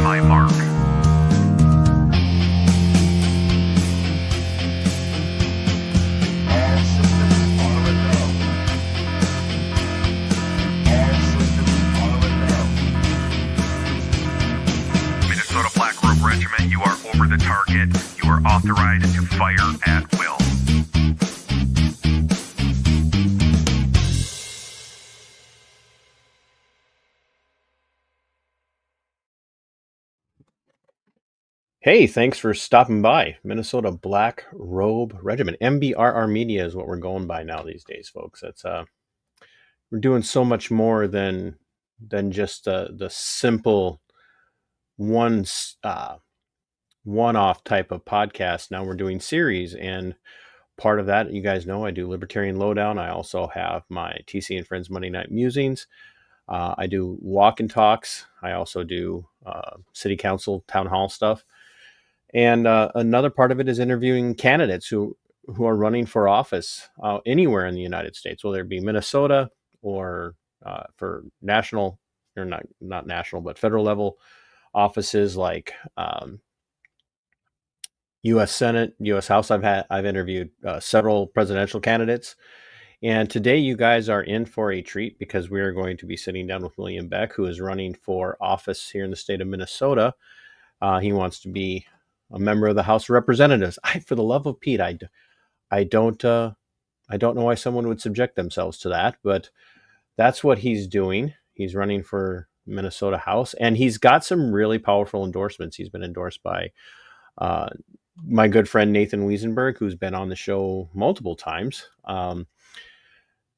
my mark. Minnesota Black Robe Regiment, you are over the target. You are authorized to fire at will. Hey, thanks for stopping by. Minnesota Black Robe Regiment. MBRR Media is what we're going by now these days, folks. That's we're doing so much more than just the simple one one-off type of podcast. Now we're doing series, and part of that, you guys know, I do Libertarian Lowdown. I also have my TC and Friends Monday Night Musings. I do walk and talks. I also do city council town hall stuff. And another part of it is interviewing candidates who are running for office anywhere in the United States, whether it be Minnesota or for national, or not national, but federal level offices like U.S. Senate, U.S. House. I've interviewed several presidential candidates, and today you guys are in for a treat because we are going to be sitting down with William Beck, who is running for office here in the state of Minnesota. He wants to be a member of the House of Representatives. For the love of Pete, I don't know why someone would subject themselves to that, but that's what he's doing. He's running for Minnesota House, and he's got some really powerful endorsements. He's been endorsed by my good friend Nathan Wiesenberg, who's been on the show multiple times.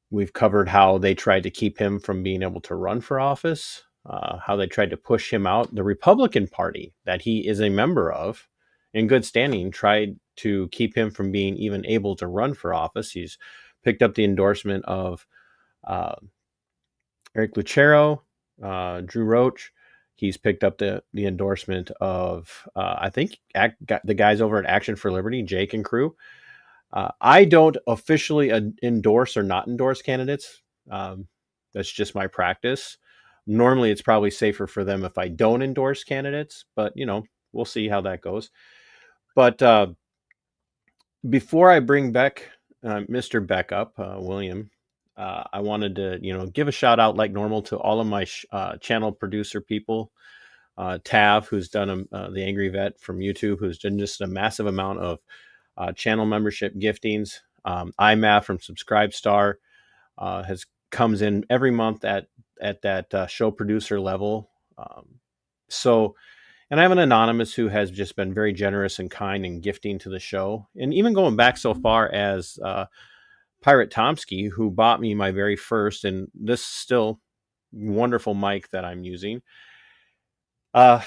We've covered how they tried to keep him from being able to run for office, how they tried to push him out. The Republican Party that he is a member of, in good standing, tried to keep him from being even able to run for office. He's picked up the endorsement of Eric Lucero, Drew Roach. He's picked up the endorsement of, I think, the guys over at Action for Liberty, Jake and crew. I don't officially endorse or not endorse candidates. That's just my practice. Normally, it's probably safer for them if I don't endorse candidates, but, we'll see how that goes. But before I bring Mr. Beck up, William, I wanted to, give a shout out like normal to all of my channel producer people. Tav, who's done the Angry Vet from YouTube, who's done just a massive amount of channel membership giftings. IMAV from Subscribestar comes in every month at that show producer level. And I have an anonymous who has just been very generous and kind and gifting to the show. And even going back so far as Pirate Tomsky, who bought me my very first, and this still wonderful mic that I'm using. All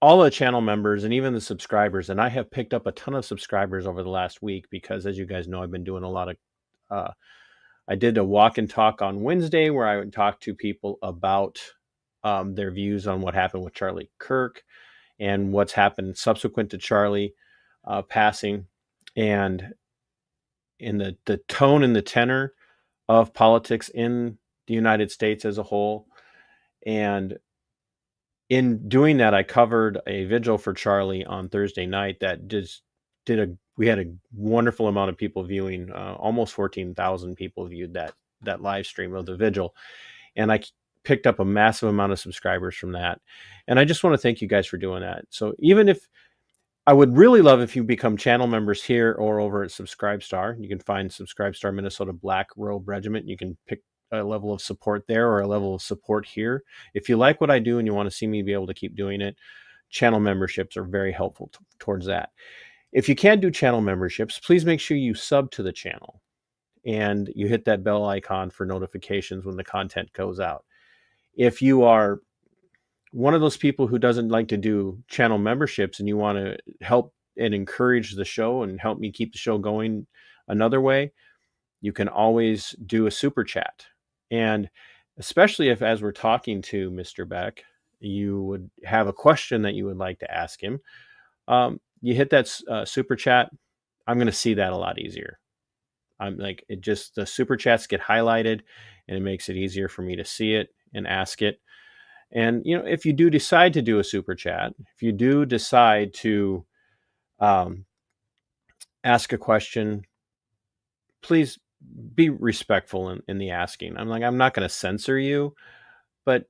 the channel members and even the subscribers, and I have picked up a ton of subscribers over the last week because, as you guys know, I've been doing a lot of, I did a walk and talk on Wednesday where I would talk to people about their views on what happened with Charlie Kirk and what's happened subsequent to Charlie passing, and in the tone and the tenor of politics in the United States as a whole. And in doing that, I covered a vigil for Charlie on Thursday night that we had a wonderful amount of people viewing. Almost 14,000 people viewed that live stream of the vigil. And I picked up a massive amount of subscribers from that. And I just want to thank you guys for doing that. So even if I would really love if you become channel members here or over at Subscribestar. You can find Subscribestar Minnesota Black Robe Regiment. You can pick a level of support there or a level of support here. If you like what I do and you want to see me be able to keep doing it, channel memberships are very helpful towards that. If you can't do channel memberships, please make sure you sub to the channel and you hit that bell icon for notifications when the content goes out. If you are one of those people who doesn't like to do channel memberships and you want to help and encourage the show and help me keep the show going another way, you can always do a super chat. And especially if, as we're talking to Mr. Beck, you would have a question that you would like to ask him, you hit that super chat. I'm going to see that a lot easier. The super chats get highlighted and it makes it easier for me to see it and ask it. And if you do decide to do a super chat, if you do decide to ask a question, please be respectful in the asking. I'm not going to censor you, but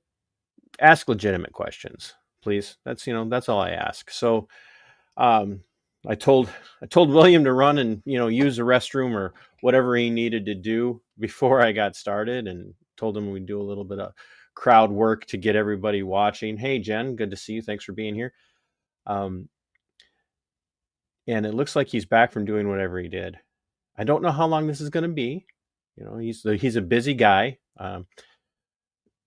ask legitimate questions, please. That's all I ask. So um, I told William to run and use the restroom or whatever he needed to do before I got started, and told him we'd do a little bit of crowd work to get everybody watching. Hey Jen, good to see you. Thanks for being here. And it looks like he's back from doing whatever he did. I don't know how long this is going to be. He's a busy guy.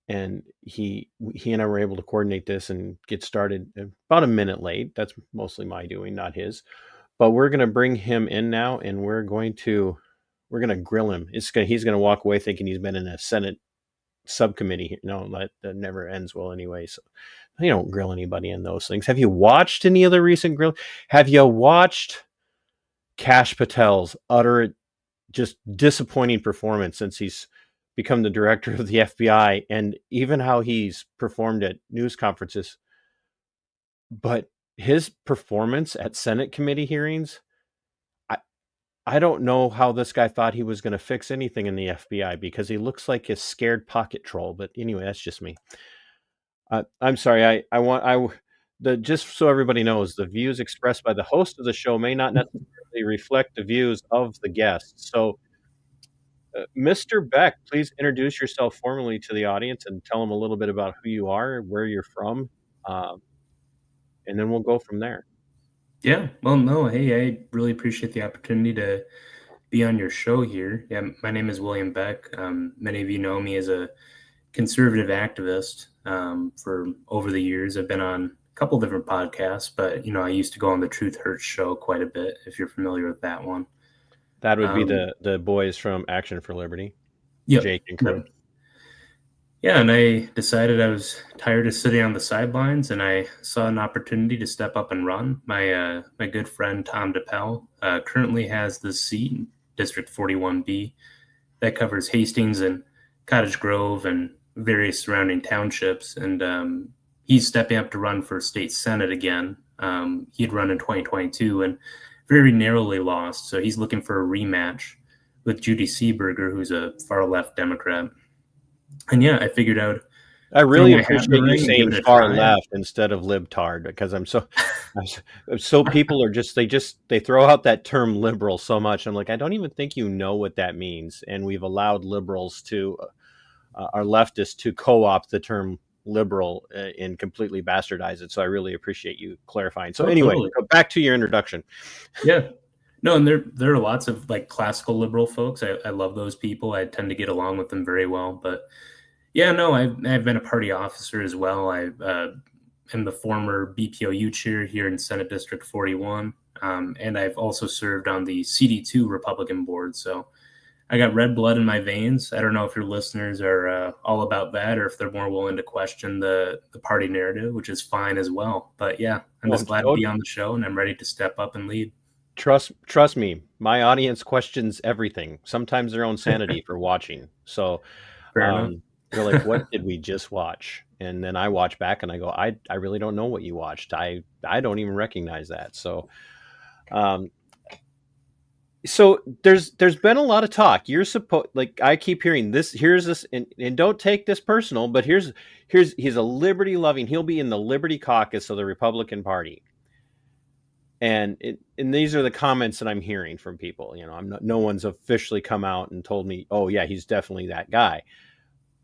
And he and I were able to coordinate this and get started about a minute late. That's mostly my doing, not his. But we're going to bring him in now, and we're going to grill him. He's going to walk away thinking he's been in a Senate subcommittee. No, that never ends well anyway. So you don't grill anybody in those things. Have you watched any of the recent grill? Have you watched Kash Patel's utter just disappointing performance since he's become the director of the FBI, and even how he's performed at news conferences? But his performance at Senate committee hearings, I don't know how this guy thought he was going to fix anything in the FBI, because he looks like a scared pocket troll. But anyway, that's just me. I'm sorry. Just so everybody knows, the views expressed by the host of the show may not necessarily reflect the views of the guests. So, Mr. Beck, please introduce yourself formally to the audience and tell them a little bit about who you are, where you're from, and then we'll go from there. Yeah, well, no, hey, I really appreciate the opportunity to be on your show here. Yeah, my name is William Beck. Many of you know me as a conservative activist for over the years. I've been on a couple different podcasts, but I used to go on the Truth Hurts show quite a bit, if you're familiar with that one. That would be the boys from Action for Liberty, yep, Jake and crew. Yeah, and I decided I was tired of sitting on the sidelines, and I saw an opportunity to step up and run. My good friend Tom DePel currently has the seat in District 41B that covers Hastings and Cottage Grove and various surrounding townships, and he's stepping up to run for state senate again. He'd run in 2022 and very narrowly lost, so he's looking for a rematch with Judy Seeberger, who's a far-left Democrat. And yeah, I figured out. I really appreciate you saying far left instead of libtard, because so people are they throw out that term liberal so much. I'm like, I don't even think you know what that means. And we've allowed liberals to, our leftists, to co-opt the term liberal and completely bastardize it. So I really appreciate you clarifying. So anyway, totally. Go back to your introduction. Yeah. No, and there are lots of like classical liberal folks. I love those people. I tend to get along with them very well. But yeah, no, I've been a party officer as well. I am the former BPOU chair here in Senate District 41, and I've also served on the CD2 Republican board. So I got red blood in my veins. I don't know if your listeners are all about that, or if they're more willing to question the party narrative, which is fine as well. But yeah, I'm just glad to be on the show, and I'm ready to step up and lead. Trust me, my audience questions everything, sometimes their own sanity for watching. So they're like, what did we just watch? And then I watch back and I go, I really don't know what you watched. I don't even recognize that. So so there's been a lot of talk. You're supposed, like, I keep hearing this, here's this, and don't take this personal, but he's a liberty loving, he'll be in the Liberty Caucus of the Republican Party. And these are the comments that I'm hearing from people. No one's officially come out and told me, oh yeah, he's definitely that guy,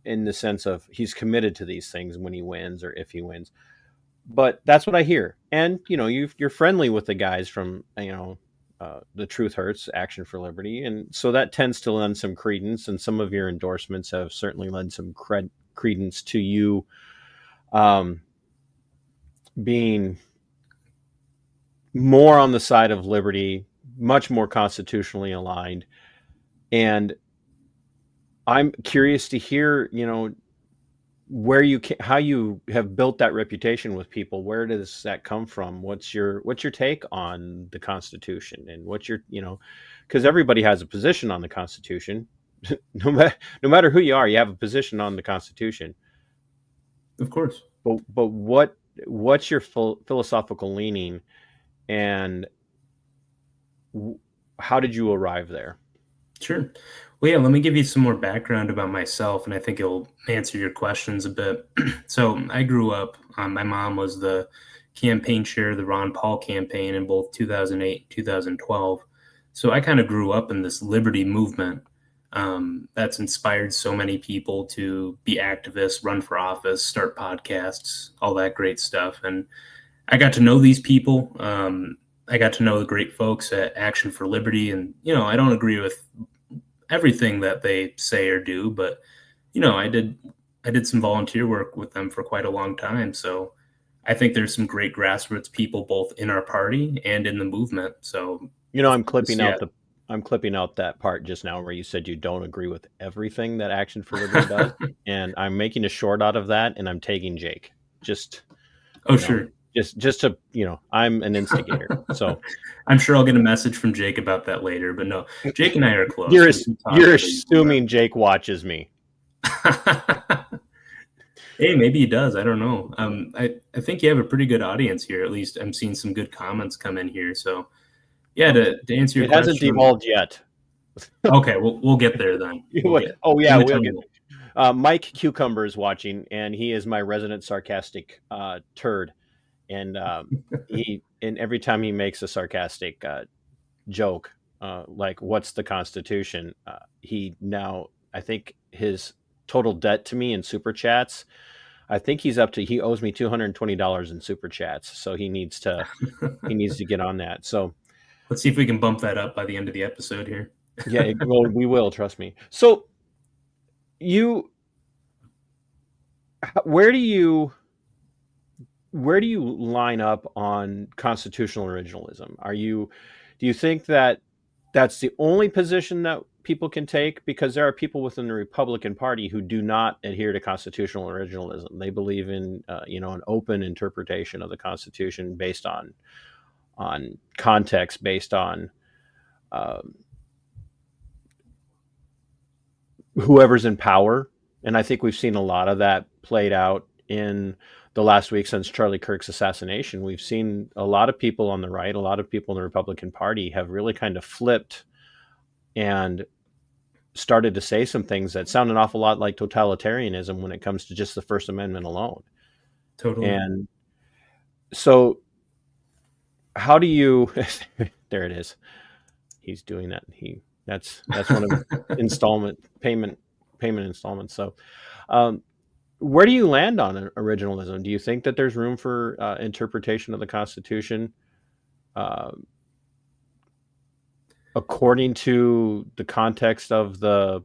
in the sense of he's committed to these things when he wins or if he wins. But that's what I hear. And you're friendly with the guys from the Truth Hurts, Action for Liberty, and so that tends to lend some credence. And some of your endorsements have certainly lent some credence to you being more on the side of liberty, much more constitutionally aligned. And I'm curious to hear, how you have built that reputation with people. Where does that come from? What's your take on the Constitution, and what's your, because everybody has a position on the Constitution. no matter who you are, you have a position on the Constitution. Of course. But what's your philosophical leaning, and how did you arrive there? Sure. Well, yeah, let me give you some more background about myself, and I think it'll answer your questions a bit. So I grew up, my mom was the campaign chair of the Ron Paul campaign in both 2008 and 2012. So I kind of grew up in this liberty movement that's inspired so many people to be activists, run for office, start podcasts, all that great stuff. And I got to know these people. I got to know the great folks at Action for Liberty. And, I don't agree with everything that they say or do, but, I did some volunteer work with them for quite a long time. So I think there's some great grassroots people both in our party and in the movement. So, I'm clipping out that part just now where you said you don't agree with everything that Action for Liberty does, and I'm making a short out of that, and I'm taking Jake. Just sure. Just to, I'm an instigator. So I'm sure I'll get a message from Jake about that later, but no, Jake and I are close. You're assuming Jake watches me. Hey, maybe he does. I don't know. I think you have a pretty good audience here. At least I'm seeing some good comments come in here. So yeah, to answer your question. It hasn't divulged yet. Okay, we'll get there then. We'll get Mike Cucumber is watching, and he is my resident sarcastic turd. And every time he makes a sarcastic joke, like what's the Constitution, I think his total debt to me in super chats, I think he owes me $220 in super chats, so he needs to get on that. So let's see if we can bump that up by the end of the episode here. Yeah, we will, trust me. So where do you line up on constitutional originalism? Do you think that that's the only position that people can take? Because there are people within the Republican Party who do not adhere to constitutional originalism. They believe in an open interpretation of the Constitution based on context, based on whoever's in power. And I think we've seen a lot of that played out in the last week since Charlie Kirk's assassination. We've seen a lot of people on the right, a lot of people in the Republican Party have really kind of flipped and started to say some things that sound an awful lot like totalitarianism when it comes to just the First Amendment alone. Totally. And so how do you there it is. He's doing that. That's one of payment installments. So where do you land on originalism? Do you think that there's room for interpretation of the Constitution according to the context of the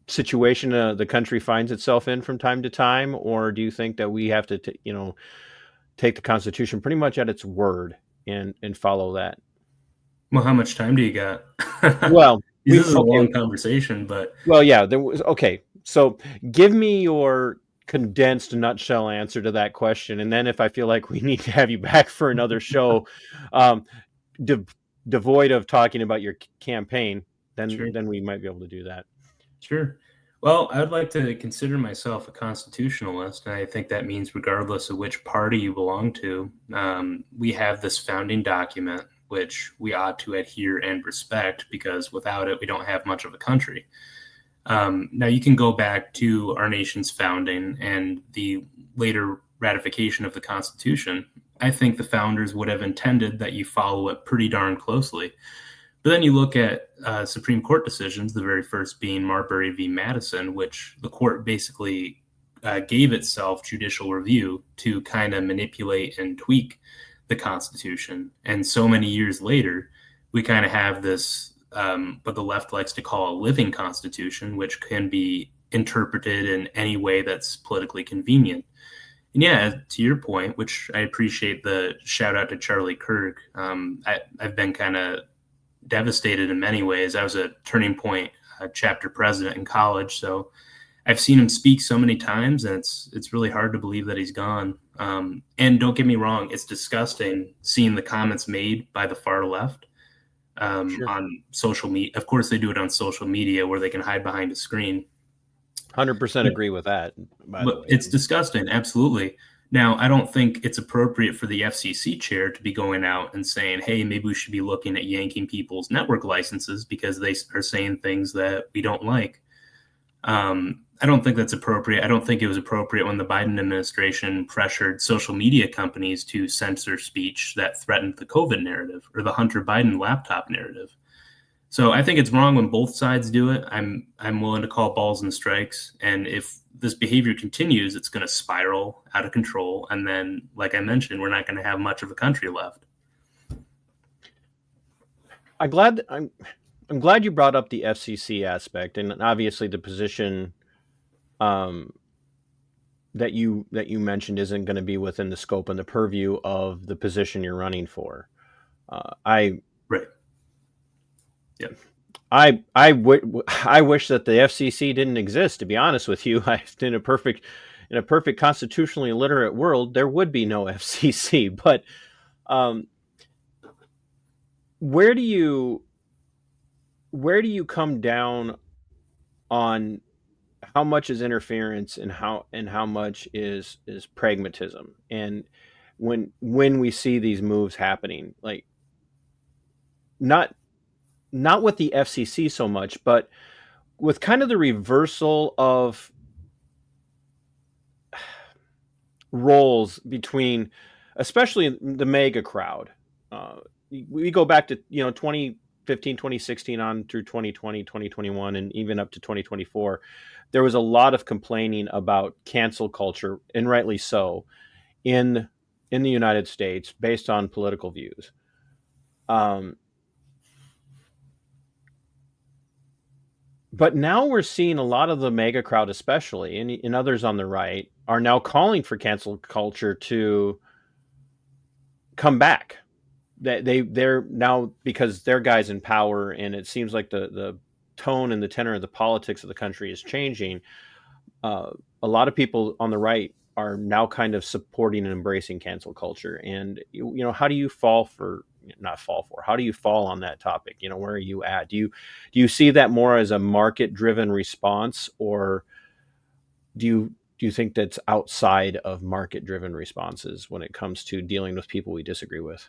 situation the country finds itself in from time to time? Or do you think that we have to take the Constitution pretty much at its word and follow that? Well, how much time do you got? Well, this is a long conversation, but yeah, there was okay. So give me your condensed nutshell answer to that question, and then if I feel like we need to have you back for another show, devoid of talking about your campaign, then we might be able to do that. Sure. Well, I'd like to consider myself a constitutionalist, and I think that means regardless of which party you belong to, we have this founding document which we ought to adhere and respect, because without it, we don't have much of a country. Now, you can go back to our nation's founding and the later ratification of the Constitution. I think the founders would have intended that you follow it pretty darn closely. But then you look at Supreme Court decisions, the very first being Marbury v. Madison, which the court basically gave itself judicial review to kind of manipulate and tweak the Constitution. And so many years later, we kind of have this, what the left likes to call a living constitution, which can be interpreted in any way that's politically convenient. And yeah, to your point, which I appreciate the shout out to Charlie Kirk, I've been kind of devastated in many ways. I was a Turning Point chapter president in college, so I've seen him speak so many times, and it's really hard to believe that he's gone. And don't get me wrong, it's disgusting seeing the comments made by the far left on social media. Of course, they do it on social media where they can hide behind a screen. 100% agree with that, by the But way. it's disgusting, absolutely. Now, I don't think it's appropriate for the FCC chair to be going out and saying, hey, maybe we should be looking at yanking people's network licenses because they are saying things that we don't like. I don't think that's appropriate. I don't think it was appropriate when the Biden administration pressured social media companies to censor speech that threatened the COVID narrative or the Hunter Biden laptop narrative. So I think it's wrong when both sides do it. I'm willing to call balls and strikes. And if this behavior continues, it's going to spiral out of control. And then, like I mentioned, we're not going to have much of a country left. I'm glad you brought up the FCC aspect, and obviously the position that you mentioned isn't going to be within the scope and the purview of the position you're running for. Right. Yeah. I wish that the FCC didn't exist. To be honest with you, in a perfect constitutionally literate world, there would be no FCC. But where do you come down on how much is interference and how much is pragmatism? And when we see these moves happening, like not with the FCC so much, but with kind of the reversal of roles between, especially the mega crowd. We go back to 2015, 2016 on through 2020, 2021, and even up to 2024. There was a lot of complaining about cancel culture, and rightly so, in the United States based on political views. But now we're seeing a lot of the mega crowd, especially, and others on the right, are now calling for cancel culture to come back. They're now, because they're guys in power, and it seems like the tone and the tenor of the politics of the country is changing. A lot of people on the right are now kind of supporting and embracing cancel culture. And how do you fall on that topic? Where are you at? Do you see that more as a market driven response, or do you think that's outside of market driven responses when it comes to dealing with people we disagree with?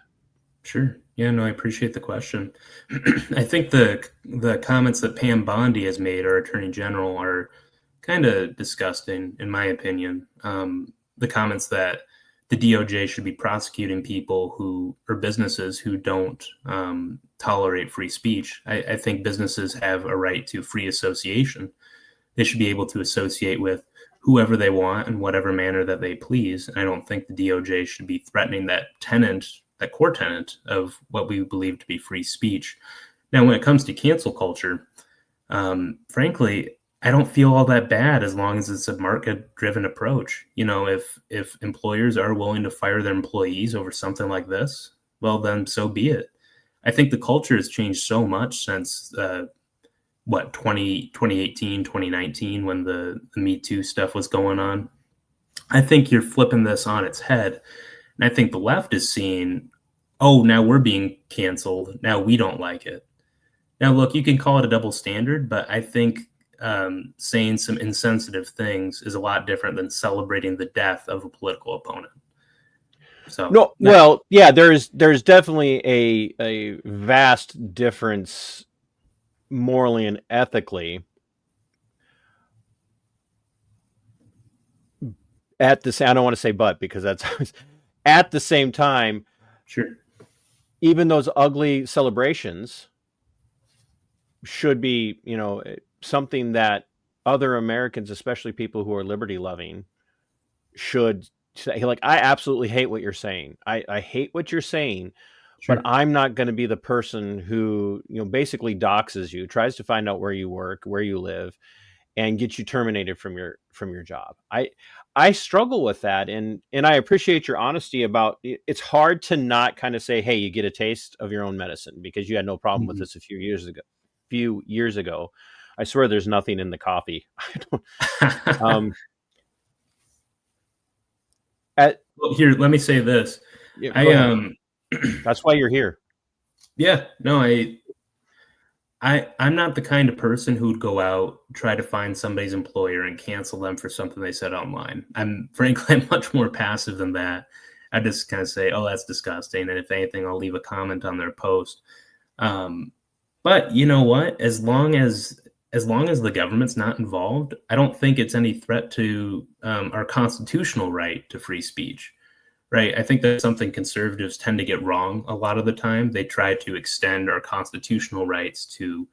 Sure. Yeah, no, I appreciate the question. I think the comments that Pam Bondi has made, our Attorney General, are kind of disgusting, in my opinion. The comments that the DOJ should be prosecuting people or businesses who don't tolerate free speech. I think businesses have a right to free association. They should be able to associate with whoever they want in whatever manner that they please. And I don't think the DOJ should be threatening that core tenet of what we believe to be free speech. Now, when it comes to cancel culture, frankly, I don't feel all that bad as long as it's a market-driven approach. If employers are willing to fire their employees over something like this, well, then so be it. I think the culture has changed so much since 2018, 2019, when the Me Too stuff was going on. I think you're flipping this on its head. And I think the left is seeing, oh, now we're being canceled. Now we don't like it. Now, look, you can call it a double standard, but I think saying some insensitive things is a lot different than celebrating the death of a political opponent. So no, well, yeah, there's definitely a vast difference morally and ethically. I don't want to say but, because that's at the same time. Sure. Even those ugly celebrations should be, something that other Americans, especially people who are liberty loving, should say, like, I absolutely hate what you're saying. I hate what you're saying, Sure. but I'm not going to be the person who, basically doxes you, tries to find out where you work, where you live, and get you terminated from your job. I struggle with that, and I appreciate your honesty about it. It's hard to not kind of say, hey, you get a taste of your own medicine, because you had no problem with this a few years ago. I swear there's nothing in the coffee. Well, here, let me say this. Yeah, that's why you're here. Yeah, no, I'm not the kind of person who would go out, try to find somebody's employer and cancel them for something they said online. I'm frankly I'm much more passive than that. I just kind of say, "Oh, that's disgusting," and if anything, I'll leave a comment on their post. Um, but you know what? As long as the government's not involved, I don't think it's any threat to our constitutional right to free speech. Right. I think that's something conservatives tend to get wrong a lot of the time. They try to extend our constitutional rights to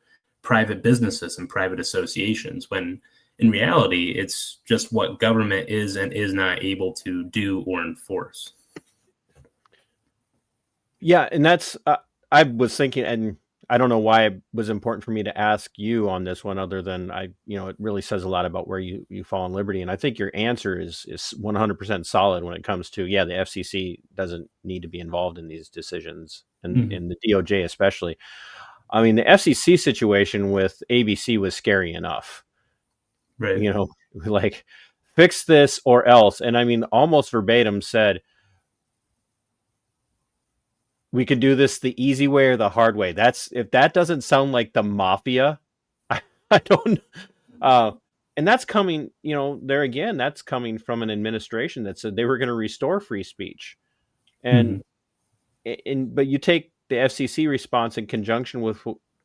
private businesses and private associations, when in reality, it's just what government is and is not able to do or enforce. Yeah, and that's I was thinking, and I don't know why it was important for me to ask you on this one, other than it really says a lot about where you fall in liberty, and I think your answer is 100% solid when it comes to, yeah, the FCC doesn't need to be involved in these decisions, and Mhm. in the DOJ especially. I mean, the FCC situation with ABC was scary enough, Right. like, fix this or else, and I mean, almost verbatim said, we could do this the easy way or the hard way. If that doesn't sound like the mafia, I don't. Uh, and that's coming, there again. That's coming from an administration that said they were going to restore free speech, Mhm. and but you take the FCC response in conjunction with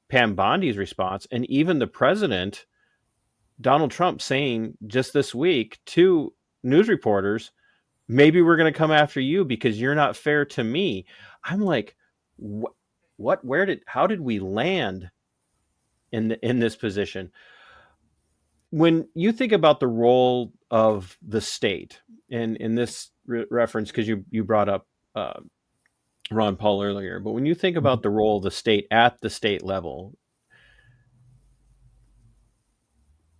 Pam Bondi's response, and even the president, Donald Trump, saying just this week to news reporters, maybe we're going to come after you because you're not fair to me. I'm like, how did we land in this position? When you think about the role of the state, and in this reference, because you brought up uh, Ron Paul earlier, but when you think about the role of the state at the state level,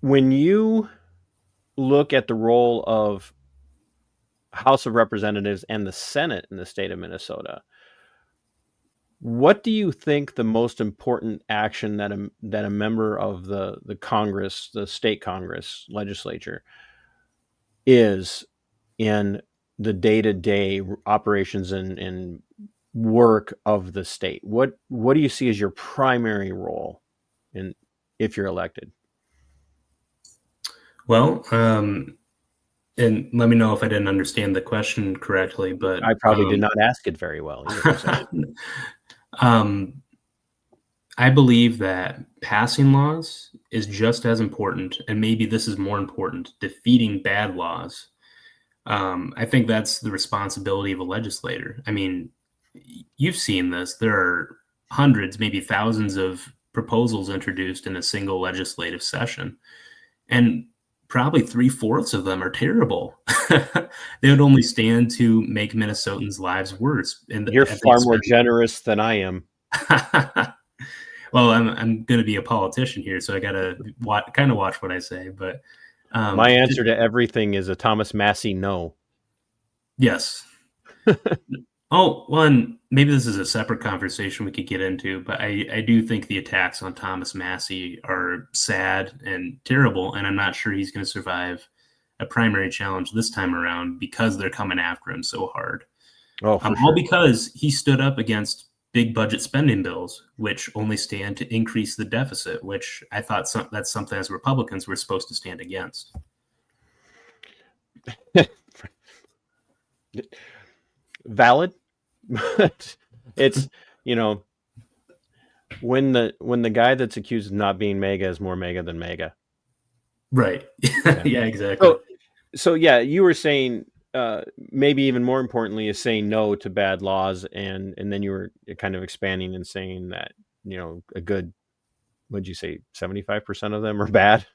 when you look at the role of House of Representatives and the Senate in the state of Minnesota, what do you think the most important action that a member of the Congress, the state Congress legislature, is in the day-to-day operations and work of the state? What do you see as your primary role in if you're elected? Well, and let me know if I didn't understand the question correctly, but I probably did not ask it very well either. So um, I believe that passing laws is just as important, and maybe this is more important, defeating bad laws. I think that's the responsibility of a legislator. I mean, you've seen this. There are hundreds, maybe thousands of proposals introduced in a single legislative session, and probably three-fourths of them are terrible. They would only stand to make Minnesotans' lives worse you're at the far more expense. generous than I am. Well, I'm going to be a politician here, so I got to kind of watch what I say. But My answer to everything is a Thomas Massey no. yes. Oh, well, and maybe this is a separate conversation we could get into, but I do think the attacks on Thomas Massey are sad and terrible, and I'm not sure he's going to survive a primary challenge this time around because they're coming after him so hard. Oh, for All sure. because he stood up against big budget spending bills, which only stand to increase the deficit, which I thought that's something as Republicans we're supposed to stand against. Valid. But it's, when the guy that's accused of not being MAGA is more MAGA than MAGA. Right. Yeah. Yeah, exactly. So yeah, you were saying, maybe even more importantly is saying no to bad laws, and then you were kind of expanding and saying that, a good, what'd you say, 75% of them are bad.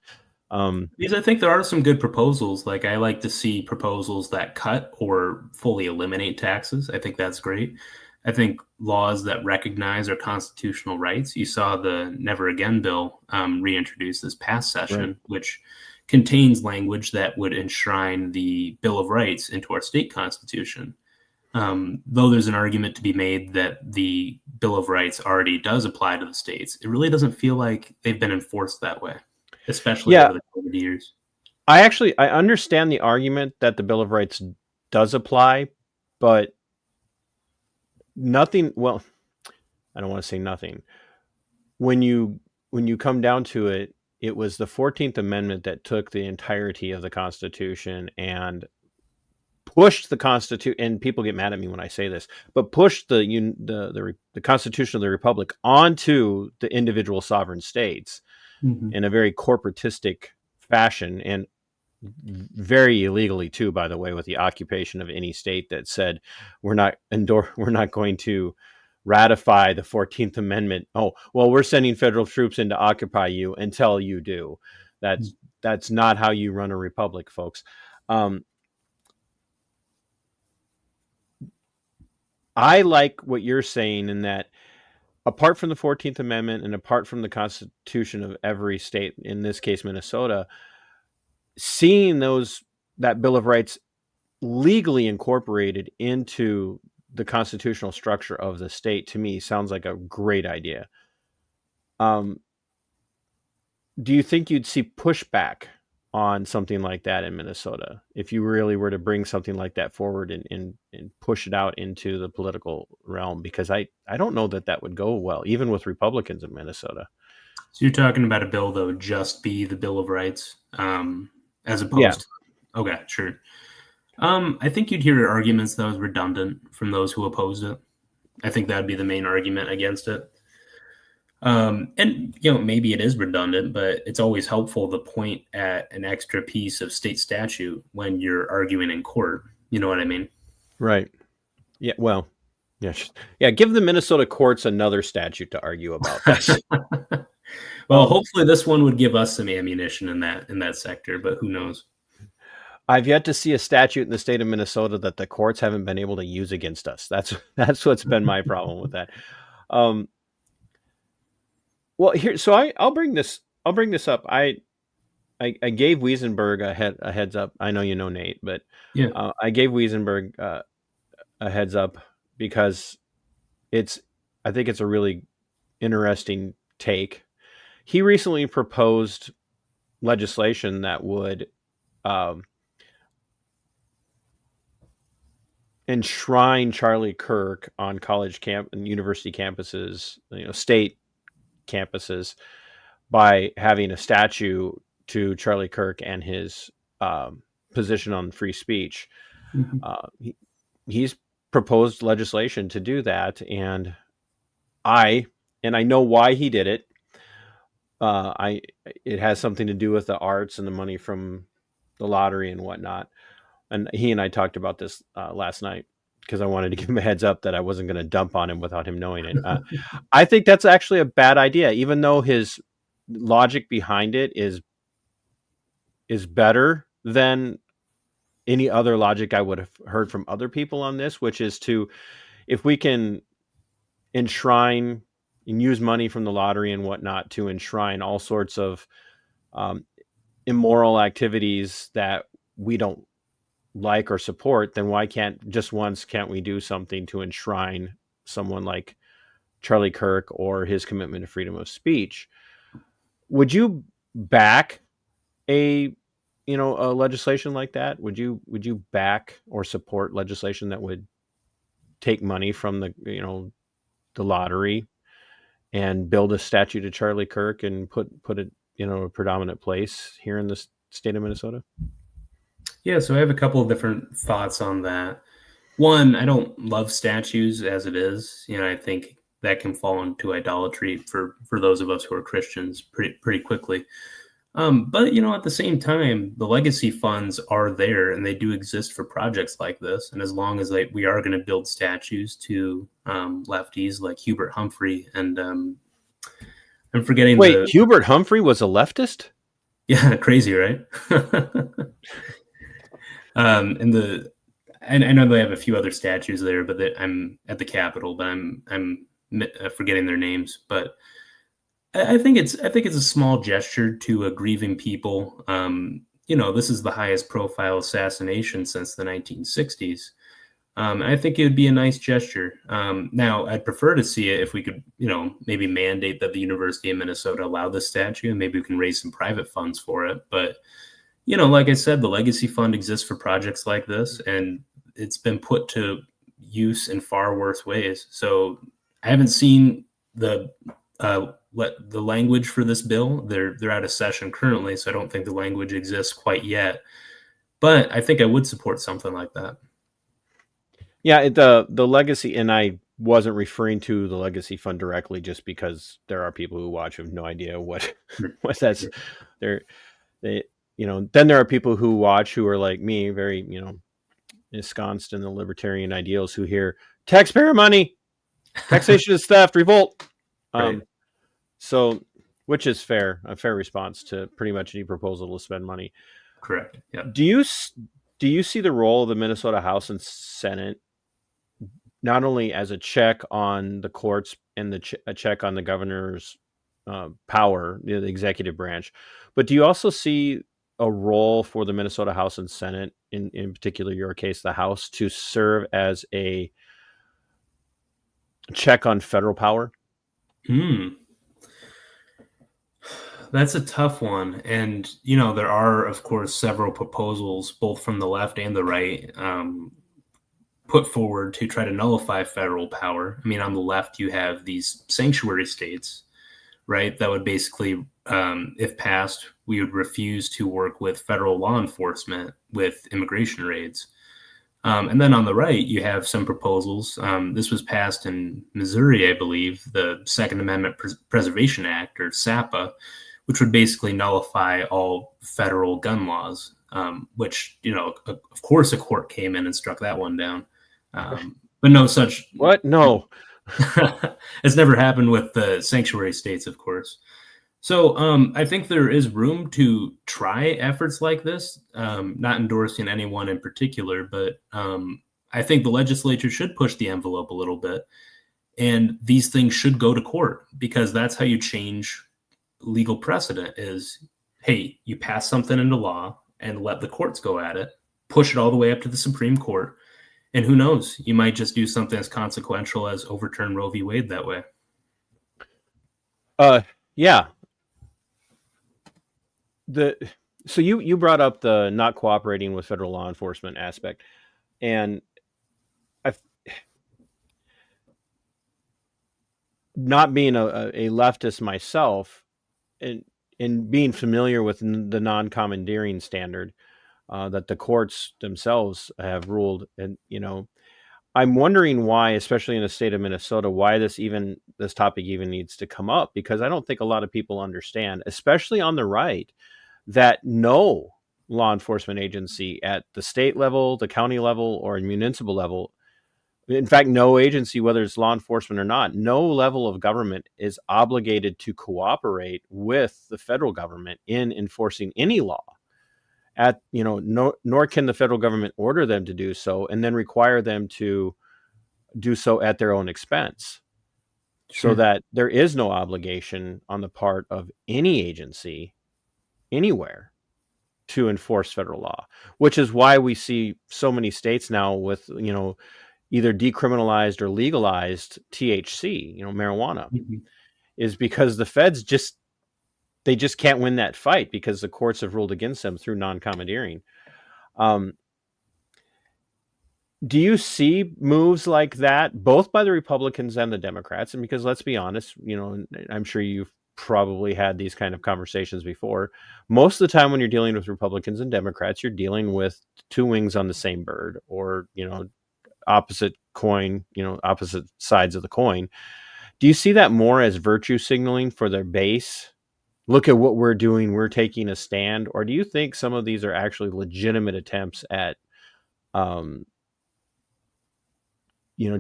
Because I think there are some good proposals. Like I like to see proposals that cut or fully eliminate taxes. I think that's great. I think laws that recognize our constitutional rights. You saw the Never Again bill reintroduced this past Right. session, which contains language that would enshrine the Bill of Rights into our state constitution. Though there's an argument to be made that the Bill of Rights already does apply to the states, it really doesn't feel like they've been enforced that way, especially Yeah, over the COVID years. I understand the argument that the Bill of Rights does apply, but nothing. Well, I don't want to say nothing. When you when you come down to it, it was the 14th Amendment that took the entirety of the Constitution and pushed the Constitution. And people get mad at me when I say this, but pushed the Constitution of the Republic onto the individual sovereign states in a very corporatistic fashion, and very illegally too, by the way, with the occupation of any state that said we're not going to ratify the 14th Amendment. Oh, well, we're sending federal troops in to occupy you until you do. That's not how you run a republic, folks. I like what you're saying in that, apart from the 14th Amendment and apart from the Constitution of every state, in this case Minnesota, seeing that Bill of Rights legally incorporated into the constitutional structure of the state, to me sounds like a great idea. Do you think you'd see pushback on something like that in Minnesota if you really were to bring something like that forward and push it out into the political realm? Because I don't know that would go well, even with Republicans in Minnesota. So you're talking about a bill that would just be the Bill of Rights, as opposed to... Okay, sure. I think you'd hear arguments that was redundant from those who opposed it. I think that'd be the main argument against it. And, maybe it is redundant, but it's always helpful to point at an extra piece of state statute when you're arguing in court. You know what I mean? Right. Yeah. Well, yeah. Yeah. Give the Minnesota courts another statute to argue about this. Well, hopefully this one would give us some ammunition in that sector, but who knows? I've yet to see a statute in the state of Minnesota that the courts haven't been able to use against us. That's what's been my problem with that. Well, here, so I'll bring this up. I gave Wiesenberg a heads up. I know you know Nate, but yeah, I gave Wiesenberg a heads up because I think it's a really interesting take. He recently proposed legislation that would enshrine Charlie Kirk on college and university campuses, state campuses, by having a statue to Charlie Kirk and his position on free speech. Mm-hmm. He's proposed legislation to do that, and I know why he did it. It has something to do with the arts and the money from the lottery and whatnot. And he and I talked about this last night because I wanted to give him a heads up that I wasn't going to dump on him without him knowing it. I think that's actually a bad idea, even though his logic behind it is better than any other logic I would have heard from other people on this, which is if we can enshrine and use money from the lottery and whatnot to enshrine all sorts of immoral activities that we don't like or support, then why can't we do something to enshrine someone like Charlie Kirk or his commitment to freedom of speech? Would you back a legislation like that? Would you back or support legislation that would take money from the lottery and build a statue to Charlie Kirk and put it a predominant place here in the state of Minnesota? Yeah, so I have a couple of different thoughts on that. One, I don't love statues as it is. I think that can fall into idolatry for those of us who are Christians pretty quickly. But at the same time, the legacy funds are there and they do exist for projects like this. And as long as we are going to build statues to lefties like Hubert Humphrey and I'm forgetting. Wait, Hubert Humphrey was a leftist? Yeah, crazy, right? And I know they have a few other statues there, but I'm at the Capitol, but I'm forgetting their names. But I think it's a small gesture to a grieving people. This is the highest profile assassination since the 1960s. I think it would be a nice gesture. Now, I'd prefer to see it if we could, maybe mandate that the University of Minnesota allow this statue, and maybe we can raise some private funds for it. But like I said, the Legacy Fund exists for projects like this, and it's been put to use in far worse ways. So I haven't seen the the language for this bill. They're out of session currently, so I don't think the language exists quite yet. But I think I would support something like that. Yeah, the legacy, and I wasn't referring to the legacy fund directly, just because there are people who watch who have no idea what what that's. They then there are people who watch who are like me, very ensconced in the libertarian ideals, who hear taxpayer money, taxation is theft, revolt. Right. So, which is a fair response to pretty much any proposal to spend money. Correct. Yeah. Do you see the role of the Minnesota House and Senate not only as a check on the courts and a check on the governor's power, the executive branch, but do you also see a role for the Minnesota House and Senate, in particular your case, the House, to serve as a check on federal power? That's a tough one. And, there are, of course, several proposals, both from the left and the right, put forward to try to nullify federal power. I mean, on the left, you have these sanctuary states, right? That would basically, if passed, we would refuse to work with federal law enforcement with immigration raids. And then on the right, you have some proposals. This was passed in Missouri, I believe, the Second Amendment Preservation Act, or SAPA, which would basically nullify all federal gun laws, which, of course, a court came in and struck that one down. But no such. What? No. It's never happened with the sanctuary states, of course. So I think there is room to try efforts like this, not endorsing anyone in particular, but I think the legislature should push the envelope a little bit. And these things should go to court, because that's how you change legal precedent is, hey, you pass something into law and let the courts go at it, push it all the way up to the Supreme Court. And who knows, you might just do something as consequential as overturn Roe v. Wade that way. Yeah. So you brought up the not cooperating with federal law enforcement aspect, and not being a leftist myself, and being familiar with the non-commandeering standard that the courts themselves have ruled, and I'm wondering why, especially in the state of Minnesota, why this topic even needs to come up, because I don't think a lot of people understand, especially on the right, that no law enforcement agency at the state level, the county level, or municipal level, in fact, no agency, whether it's law enforcement or not, no level of government is obligated to cooperate with the federal government in enforcing any law. Nor can the federal government order them to do so and then require them to do so at their own expense. Sure. So that there is no obligation on the part of any agency anywhere to enforce federal law, which is why we see so many states now with, either decriminalized or legalized THC, marijuana, is because the feds just can't win that fight, because the courts have ruled against them through non-commandeering. Do you see moves like that, both by the Republicans and the Democrats? And because let's be honest, I'm sure you've probably had these kind of conversations before. Most of the time when you're dealing with Republicans and Democrats, you're dealing with two wings on the same bird, or, opposite sides of the coin. Do you see that more as virtue signaling for their base? Look at what we're doing, we're taking a stand. Or do you think some of these are actually legitimate attempts at, to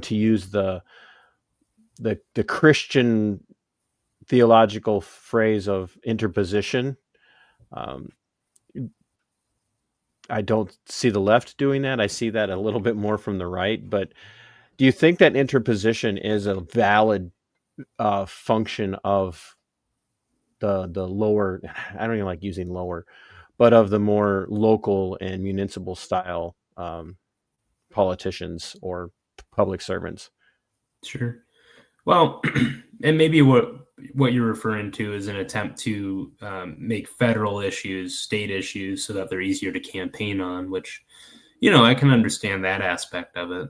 use the Christian theological phrase of interposition? I don't see the left doing that. I see that a little bit more from the right. But do you think that interposition is a valid function of the lower, I don't even like using lower, but of the more local and municipal style politicians or public servants? Sure. Well, and maybe what you're referring to is an attempt to make federal issues state issues so that they're easier to campaign on, which, I can understand that aspect of it.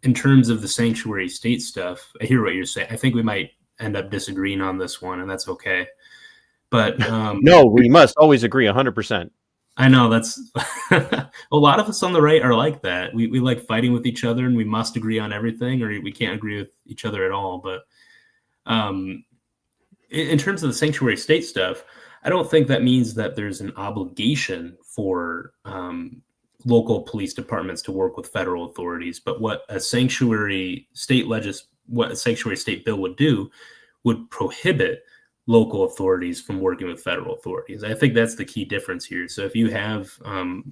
In terms of the sanctuary state stuff, I hear what you're saying. I think we might end up disagreeing on this one, and that's okay. But No, we must always agree 100%. I know that's a lot of us on the right are like that. We like fighting with each other, and we must agree on everything, or we can't agree with each other at all. But in terms of the sanctuary state stuff, I don't think that means that there's an obligation for local police departments to work with federal authorities. But what a sanctuary state bill would do would prohibit local authorities from working with federal authorities. I think that's the key difference here. So if you have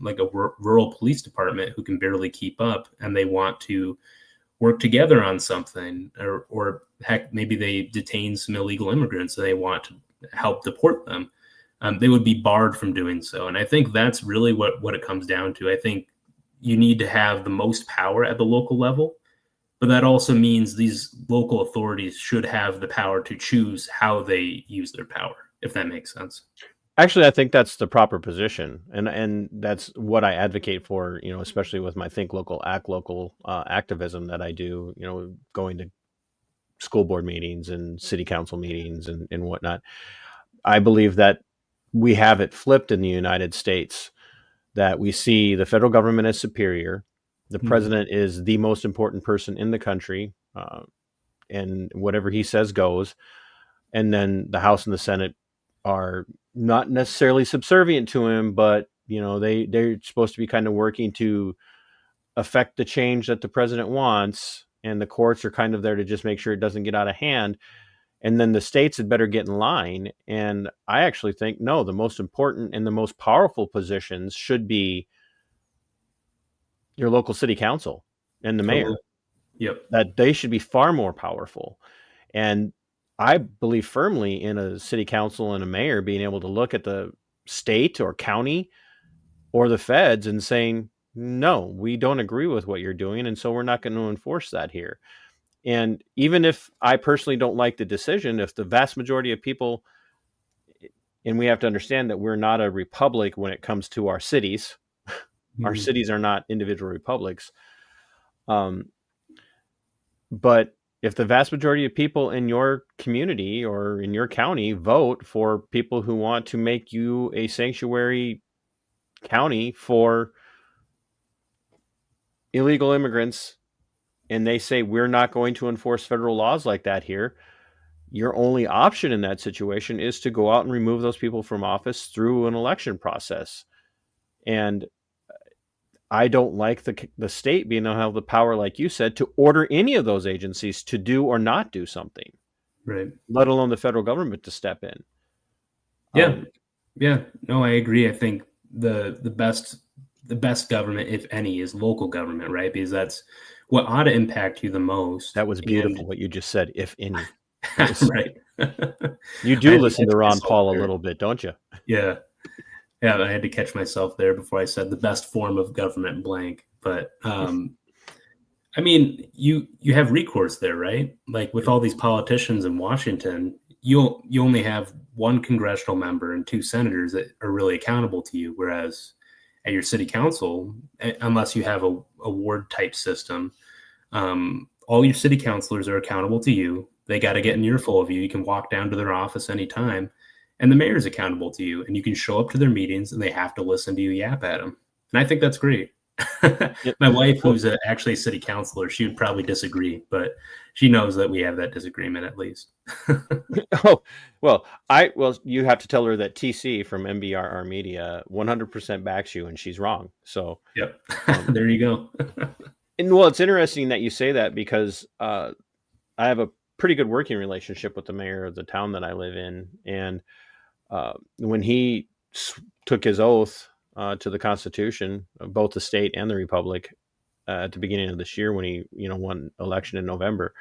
like a rural police department who can barely keep up and they want to work together on something, or heck, maybe they detain some illegal immigrants and they want to help deport them, they would be barred from doing so. And I think that's really what it comes down to. I think you need to have the most power at the local level, but that also means these local authorities should have the power to choose how they use their power, if that makes sense. Actually, I think that's the proper position, and that's what I advocate for. Especially with my Think Local, Act Local activism that I do. Going to school board meetings and city council meetings and whatnot. I believe that we have it flipped in the United States, that we see the federal government as superior. The president is the most important person in the country, and whatever he says goes. And then the House and the Senate are not necessarily subservient to him, but they're supposed to be kind of working to affect the change that the president wants, and the courts are kind of there to just make sure it doesn't get out of hand. And then the states had better get in line. And I actually think, no, the most important and the most powerful positions should be your local city council and the mayor. Yep. That they should be far more powerful. And I believe firmly in a city council and a mayor being able to look at the state or county or the feds and saying, no, we don't agree with what you're doing, and so we're not going to enforce that here. And even if I personally don't like the decision, if the vast majority of people, and we have to understand that we're not a republic when it comes to our cities, our cities are not individual republics. But if the vast majority of people in your community or in your county vote for people who want to make you a sanctuary county for illegal immigrants, and they say we're not going to enforce federal laws like that here, your only option in that situation is to go out and remove those people from office through an election process. And I don't like the state being able to have the power, like you said, to order any of those agencies to do or not do something, right? Let alone the federal government to step in. Yeah. No, I agree. I think the best government, if any, is local government, right? Because that's what ought to impact you the most. That was beautiful what you just said, if any. Right. You do listen to Ron Paul a little bit, don't you? Yeah. Yeah, I had to catch myself there before I said the best form of government blank. But I mean, you have recourse there, right? Like with all these politicians in Washington, you only have one congressional member and two senators that are really accountable to you. Whereas at your city council, unless you have a ward type system, all your city councilors are accountable to you. They got to get an earful of you. You can walk down to their office anytime. And the mayor is accountable to you, and you can show up to their meetings and they have to listen to you yap at them. And I think that's great. My wife, who's actually a city councilor, she would probably disagree, but she knows that we have that disagreement at least. Oh, well, you have to tell her that TC from MBRR Media 100% backs you, and she's wrong. So, yep. There you go. And well, it's interesting that you say that, because I have a pretty good working relationship with the mayor of the town that I live in. And when he took his oath to the Constitution of both the state and the Republic at the beginning of this year, when he won election in November,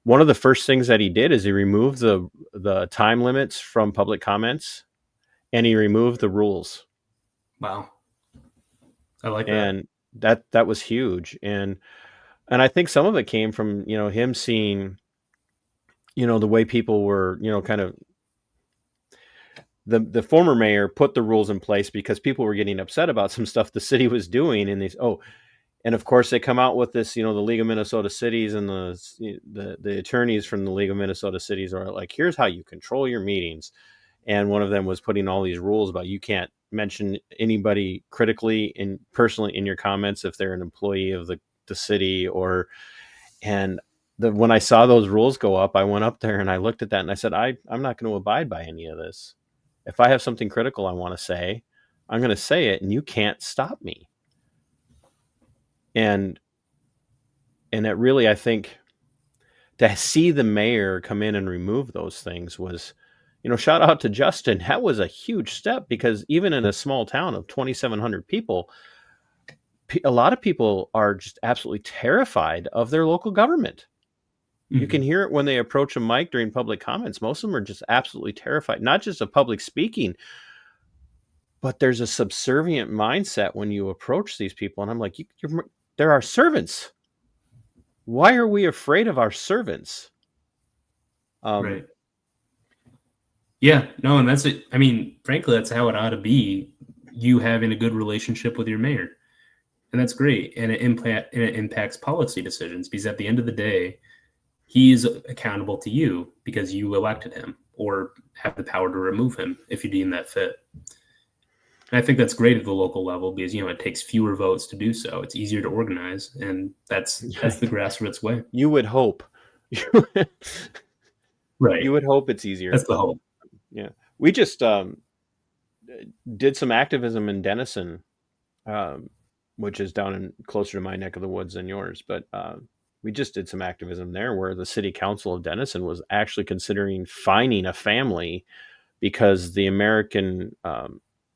one of the first things that he did is he removed the time limits from public comments, and he removed the rules. Wow, I like that. And that was huge. And I think some of it came from him seeing the way people were kind of. The former mayor put the rules in place because people were getting upset about some stuff the city was doing, and And of course, they come out with this, the League of Minnesota Cities and the attorneys from the League of Minnesota Cities are like, here's how you control your meetings. And one of them was putting all these rules about you can't mention anybody critically and personally in your comments if they're an employee of the city when I saw those rules go up, I went up there and I looked at that and I said, I'm not going to abide by any of this. If I have something critical I want to say, I'm going to say it and you can't stop me. And it really, I think, to see the mayor come in and remove those things was, shout out to Justin. That was a huge step, because even in a small town of 2,700 people, a lot of people are just absolutely terrified of their local government. Mm-hmm. You can hear it when they approach a mic during public comments. Most of them are just absolutely terrified, not just of public speaking, but there's a subservient mindset when you approach these people. And I'm like, they're our servants. Why are we afraid of our servants? Right. Yeah, no, and that's it. I mean, frankly, that's how it ought to be. You having a good relationship with your mayor, and that's great. And it impacts policy decisions, because at the end of the day, he's accountable to you because you elected him or have the power to remove him if you deem that fit. And I think that's great at the local level, because it takes fewer votes to do so. It's easier to organize, and that's the grassroots way. You would hope. Right. You would hope it's easier. That's the hope. Yeah. We just did some activism in Denison, which is down closer to my neck of the woods than yours. But we just did some activism there where the city council of Denison was actually considering fining a family because the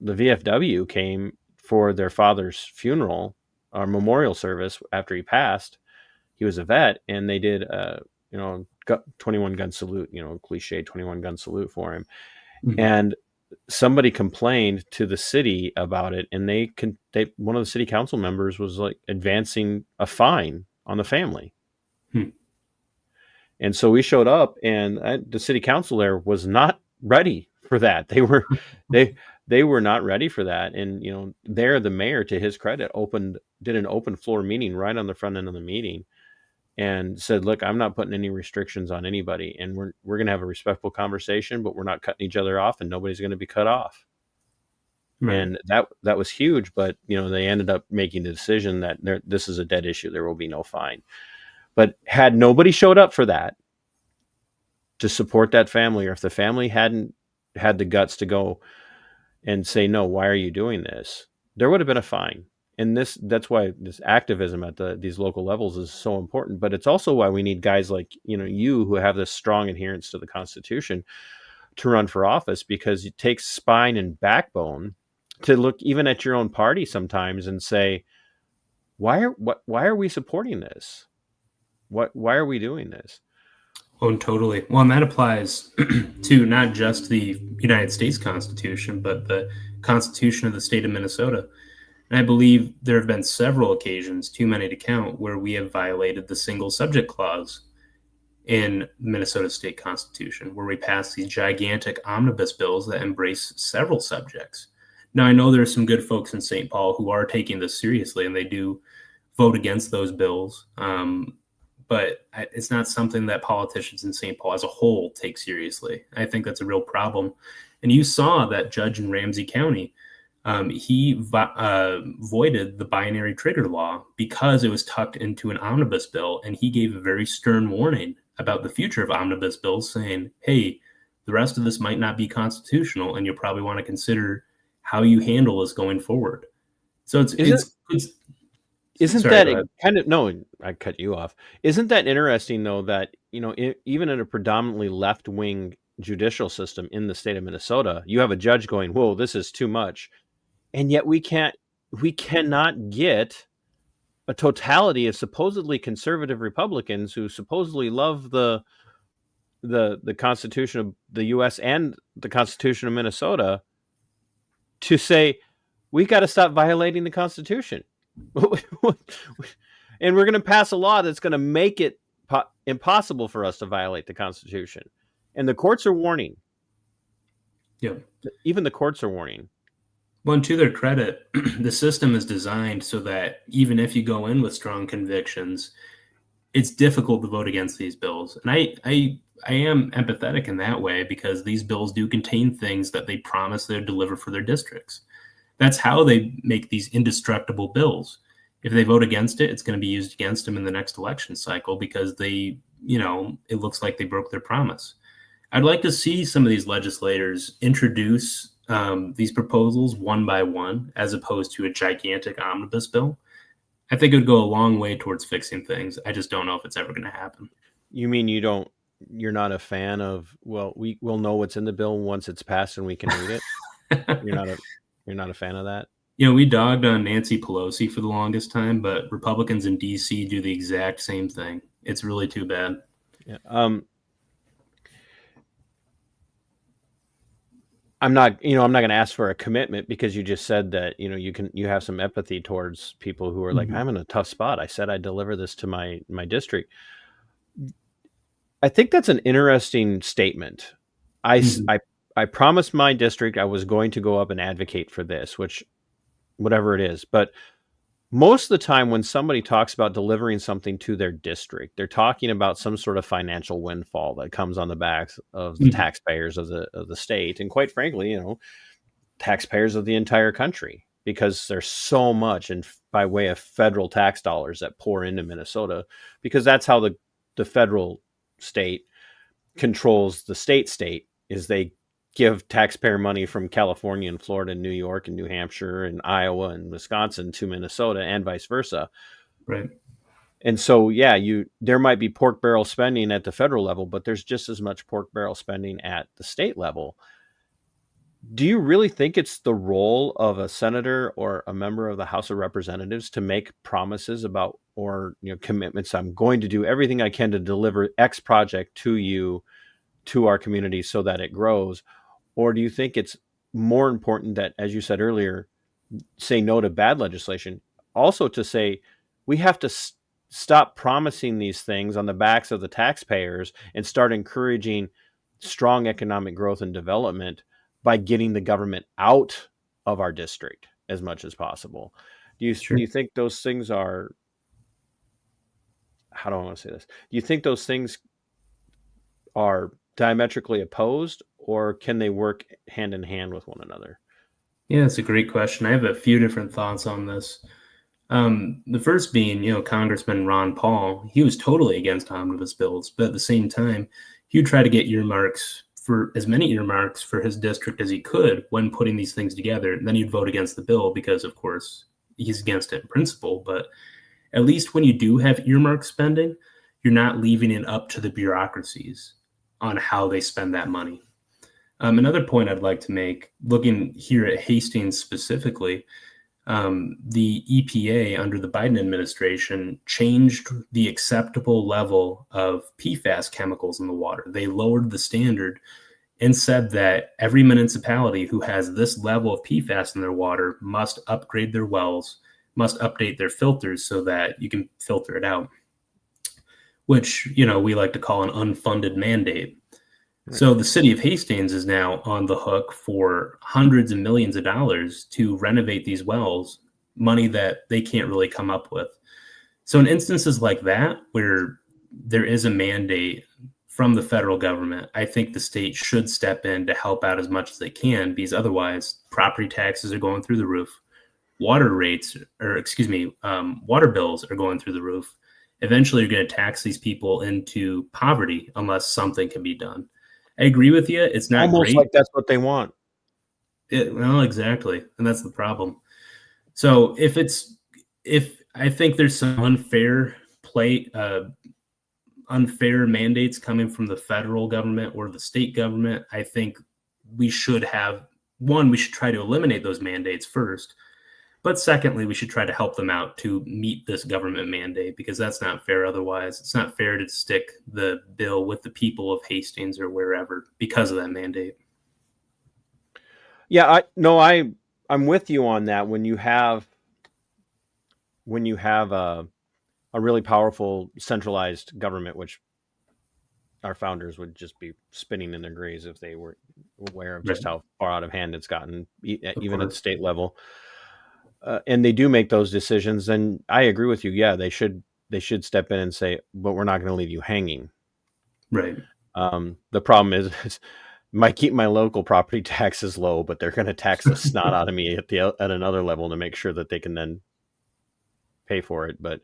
VFW came for their father's funeral or memorial service after he passed. He was a vet, and they did 21 gun salute, cliche 21 gun salute for him. Mm-hmm. And somebody complained to the city about it, and one of the city council members was like advancing a fine on the family. And so we showed up, and the city council there was not ready for that. They were not ready for that. And, there, the mayor, to his credit, did an open floor meeting right on the front end of the meeting and said, look, I'm not putting any restrictions on anybody, and we're going to have a respectful conversation, but we're not cutting each other off, and nobody's going to be cut off. Right. And that was huge. But, they ended up making the decision that this is a dead issue. There will be no fine. But had nobody showed up for that to support that family, or if the family hadn't had the guts to go and say, no, why are you doing this? There would have been a fine. And that's why this activism at these local levels is so important. But it's also why we need guys like, you who have this strong adherence to the Constitution to run for office, because it takes spine and backbone to look even at your own party sometimes and say, why are we supporting this? Why are we doing this? Oh, totally. Well, and that applies to not just the United States Constitution, but the Constitution of the state of Minnesota. And I believe there have been several occasions, too many to count, where we have violated the single subject clause in the Minnesota state constitution, where we pass these gigantic omnibus bills that embrace several subjects. Now, I know there are some good folks in St. Paul who are taking this seriously, and they do vote against those bills. But it's not something that politicians in St. Paul as a whole take seriously. I think that's a real problem. And you saw that judge in Ramsey County, he voided the binary trigger law because it was tucked into an omnibus bill. And he gave a very stern warning about the future of omnibus bills, saying, hey, the rest of this might not be constitutional, and you'll probably want to consider how you handle this going forward. So I cut you off. Isn't that interesting, though, that, even in a predominantly left-wing judicial system in the state of Minnesota, you have a judge going, whoa, this is too much. And yet we cannot get a totality of supposedly conservative Republicans who supposedly love the Constitution of the U.S. and the Constitution of Minnesota to say, we got to stop violating the Constitution. And we're going to pass a law that's going to make it impossible for us to violate the Constitution. And the courts are warning. Yeah. Even the courts are warning. Well, and to their credit, the system is designed so that even if you go in with strong convictions, it's difficult to vote against these bills. And I am empathetic in that way because these bills do contain things that they promise they'll deliver for their districts. That's how they make these indestructible bills. If they vote against it, it's going to be used against them in the next election cycle because it looks like they broke their promise. I'd like to see some of these legislators introduce these proposals one by one as opposed to a gigantic omnibus bill. I think it would go a long way towards fixing things. I just don't know if it's ever going to happen. You mean you're not a fan of, well, we'll know what's in the bill once it's passed and we can read it? You're not a you're not a fan of that? We dogged on Nancy Pelosi for the longest time, but Republicans in DC do the exact same thing. It's really too bad. Yeah. I'm not going to ask for a commitment because you just said that, you have some empathy towards people who are like, I'm in a tough spot. I said I'd deliver this to my district. I think that's an interesting statement. I promised my district I was going to go up and advocate for this, which whatever it is. But most of the time when somebody talks about delivering something to their district, they're talking about some sort of financial windfall that comes on the backs of the taxpayers of the state. And quite frankly, taxpayers of the entire country, because there's so much by way of federal tax dollars that pour into Minnesota, because that's how the federal state controls the state is they give taxpayer money from California and Florida and New York and New Hampshire and Iowa and Wisconsin to Minnesota and vice versa. Right. And so, yeah, there might be pork barrel spending at the federal level, but there's just as much pork barrel spending at the state level. Do you really think it's the role of a senator or a member of the House of Representatives to make promises about, or commitments? I'm going to do everything I can to deliver X project to you, to our community, so that it grows? Or do you think it's more important that, as you said earlier, say no to bad legislation, also to say we have to stop promising these things on the backs of the taxpayers and start encouraging strong economic growth and development by getting the government out of our district as much as possible? Do you think those things are, how do I want to say this? Do you think those things are diametrically opposed, or can they work hand in hand with one another? Yeah, it's a great question. I have a few different thoughts on this. The first being, Congressman Ron Paul, he was totally against omnibus bills, but at the same time, he would try to get as many earmarks for his district as he could when putting these things together. And then he'd vote against the bill because, of course, he's against it in principle. But at least when you do have earmark spending, you're not leaving it up to the bureaucracies on how they spend that money. Another point I'd like to make, looking here at Hastings specifically, the EPA under the Biden administration changed the acceptable level of PFAS chemicals in the water. They lowered the standard and said that every municipality who has this level of PFAS in their water must upgrade their wells, must update their filters so that you can filter it out, which, we like to call an unfunded mandate. Right. So the city of Hastings is now on the hook for hundreds of millions of dollars to renovate these wells, money that they can't really come up with. So in instances like that, where there is a mandate from the federal government, I think the state should step in to help out as much as they can, because otherwise property taxes are going through the roof. Water bills are going through the roof. Eventually, you're going to tax these people into poverty unless something can be done. I agree with you. It's not almost great. Like that's what they want. Well, exactly. And that's the problem. So if I think there's some unfair mandates coming from the federal government or the state government, I think we should try to eliminate those mandates first. But secondly, we should try to help them out to meet this government mandate, because that's not fair otherwise. It's not fair to stick the bill with the people of Hastings or wherever because of that mandate. Yeah, I'm with you on that. When you have a really powerful centralized government, which our founders would just be spinning in their graves if they were aware of just Right. how far out of hand it's gotten, Of even at course. state level. And they do make those decisions. And I agree with you. Yeah, they should step in and say, but we're not going to leave you hanging. Right. The problem is might keep my local property taxes low, but they're going to tax the snot out of me at another level to make sure that they can then pay for it. But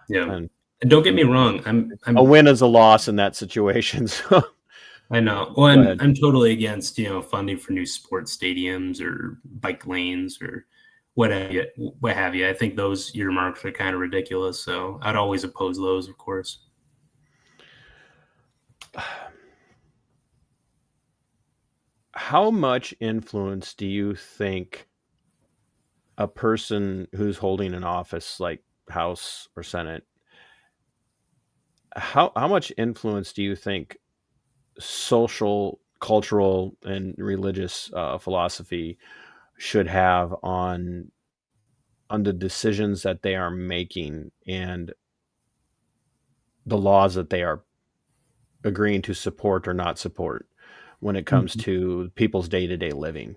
Yeah. and And don't get me wrong. I'm a I'm win is a loss in that situation. So I know. Well, go I'm ahead. I'm totally against, funding for new sports stadiums or bike lanes or what have you. What have you. I think those earmarks are kind of ridiculous. So I'd always oppose those, of course. How much influence do you think a person who's holding an office like House or Senate, how much influence do you think social, cultural, and religious philosophy should have on the decisions that they are making and the laws that they are agreeing to support or not support when it comes Mhm. to people's day-to-day living?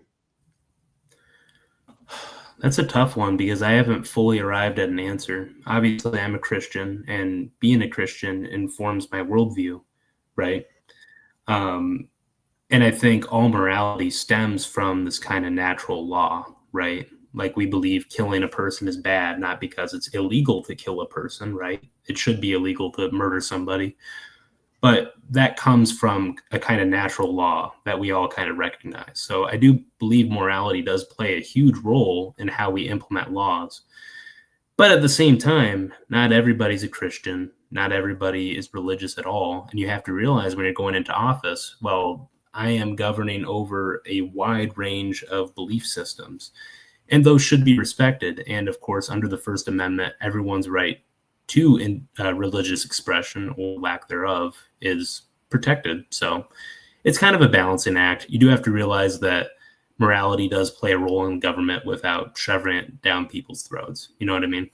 That's a tough one because I haven't fully arrived at an answer. Obviously, I'm a Christian, and being a Christian informs my worldview, right? Um, and I think all morality stems from this kind of natural law, right? Like we believe killing a person is bad, not because it's illegal to kill a person, right? It should be illegal to murder somebody, but that comes from a kind of natural law that we all kind of recognize. So I do believe morality does play a huge role in how we implement laws. But at the same time, not everybody's a Christian. Not everybody is religious at all. And you have to realize when you're going into office, well, I am governing over a wide range of belief systems, and those should be respected. And of course, under the First Amendment, everyone's right to religious expression or lack thereof is protected. So it's kind of a balancing act. You do have to realize that morality does play a role in government without shoving it down people's throats. You know what I mean?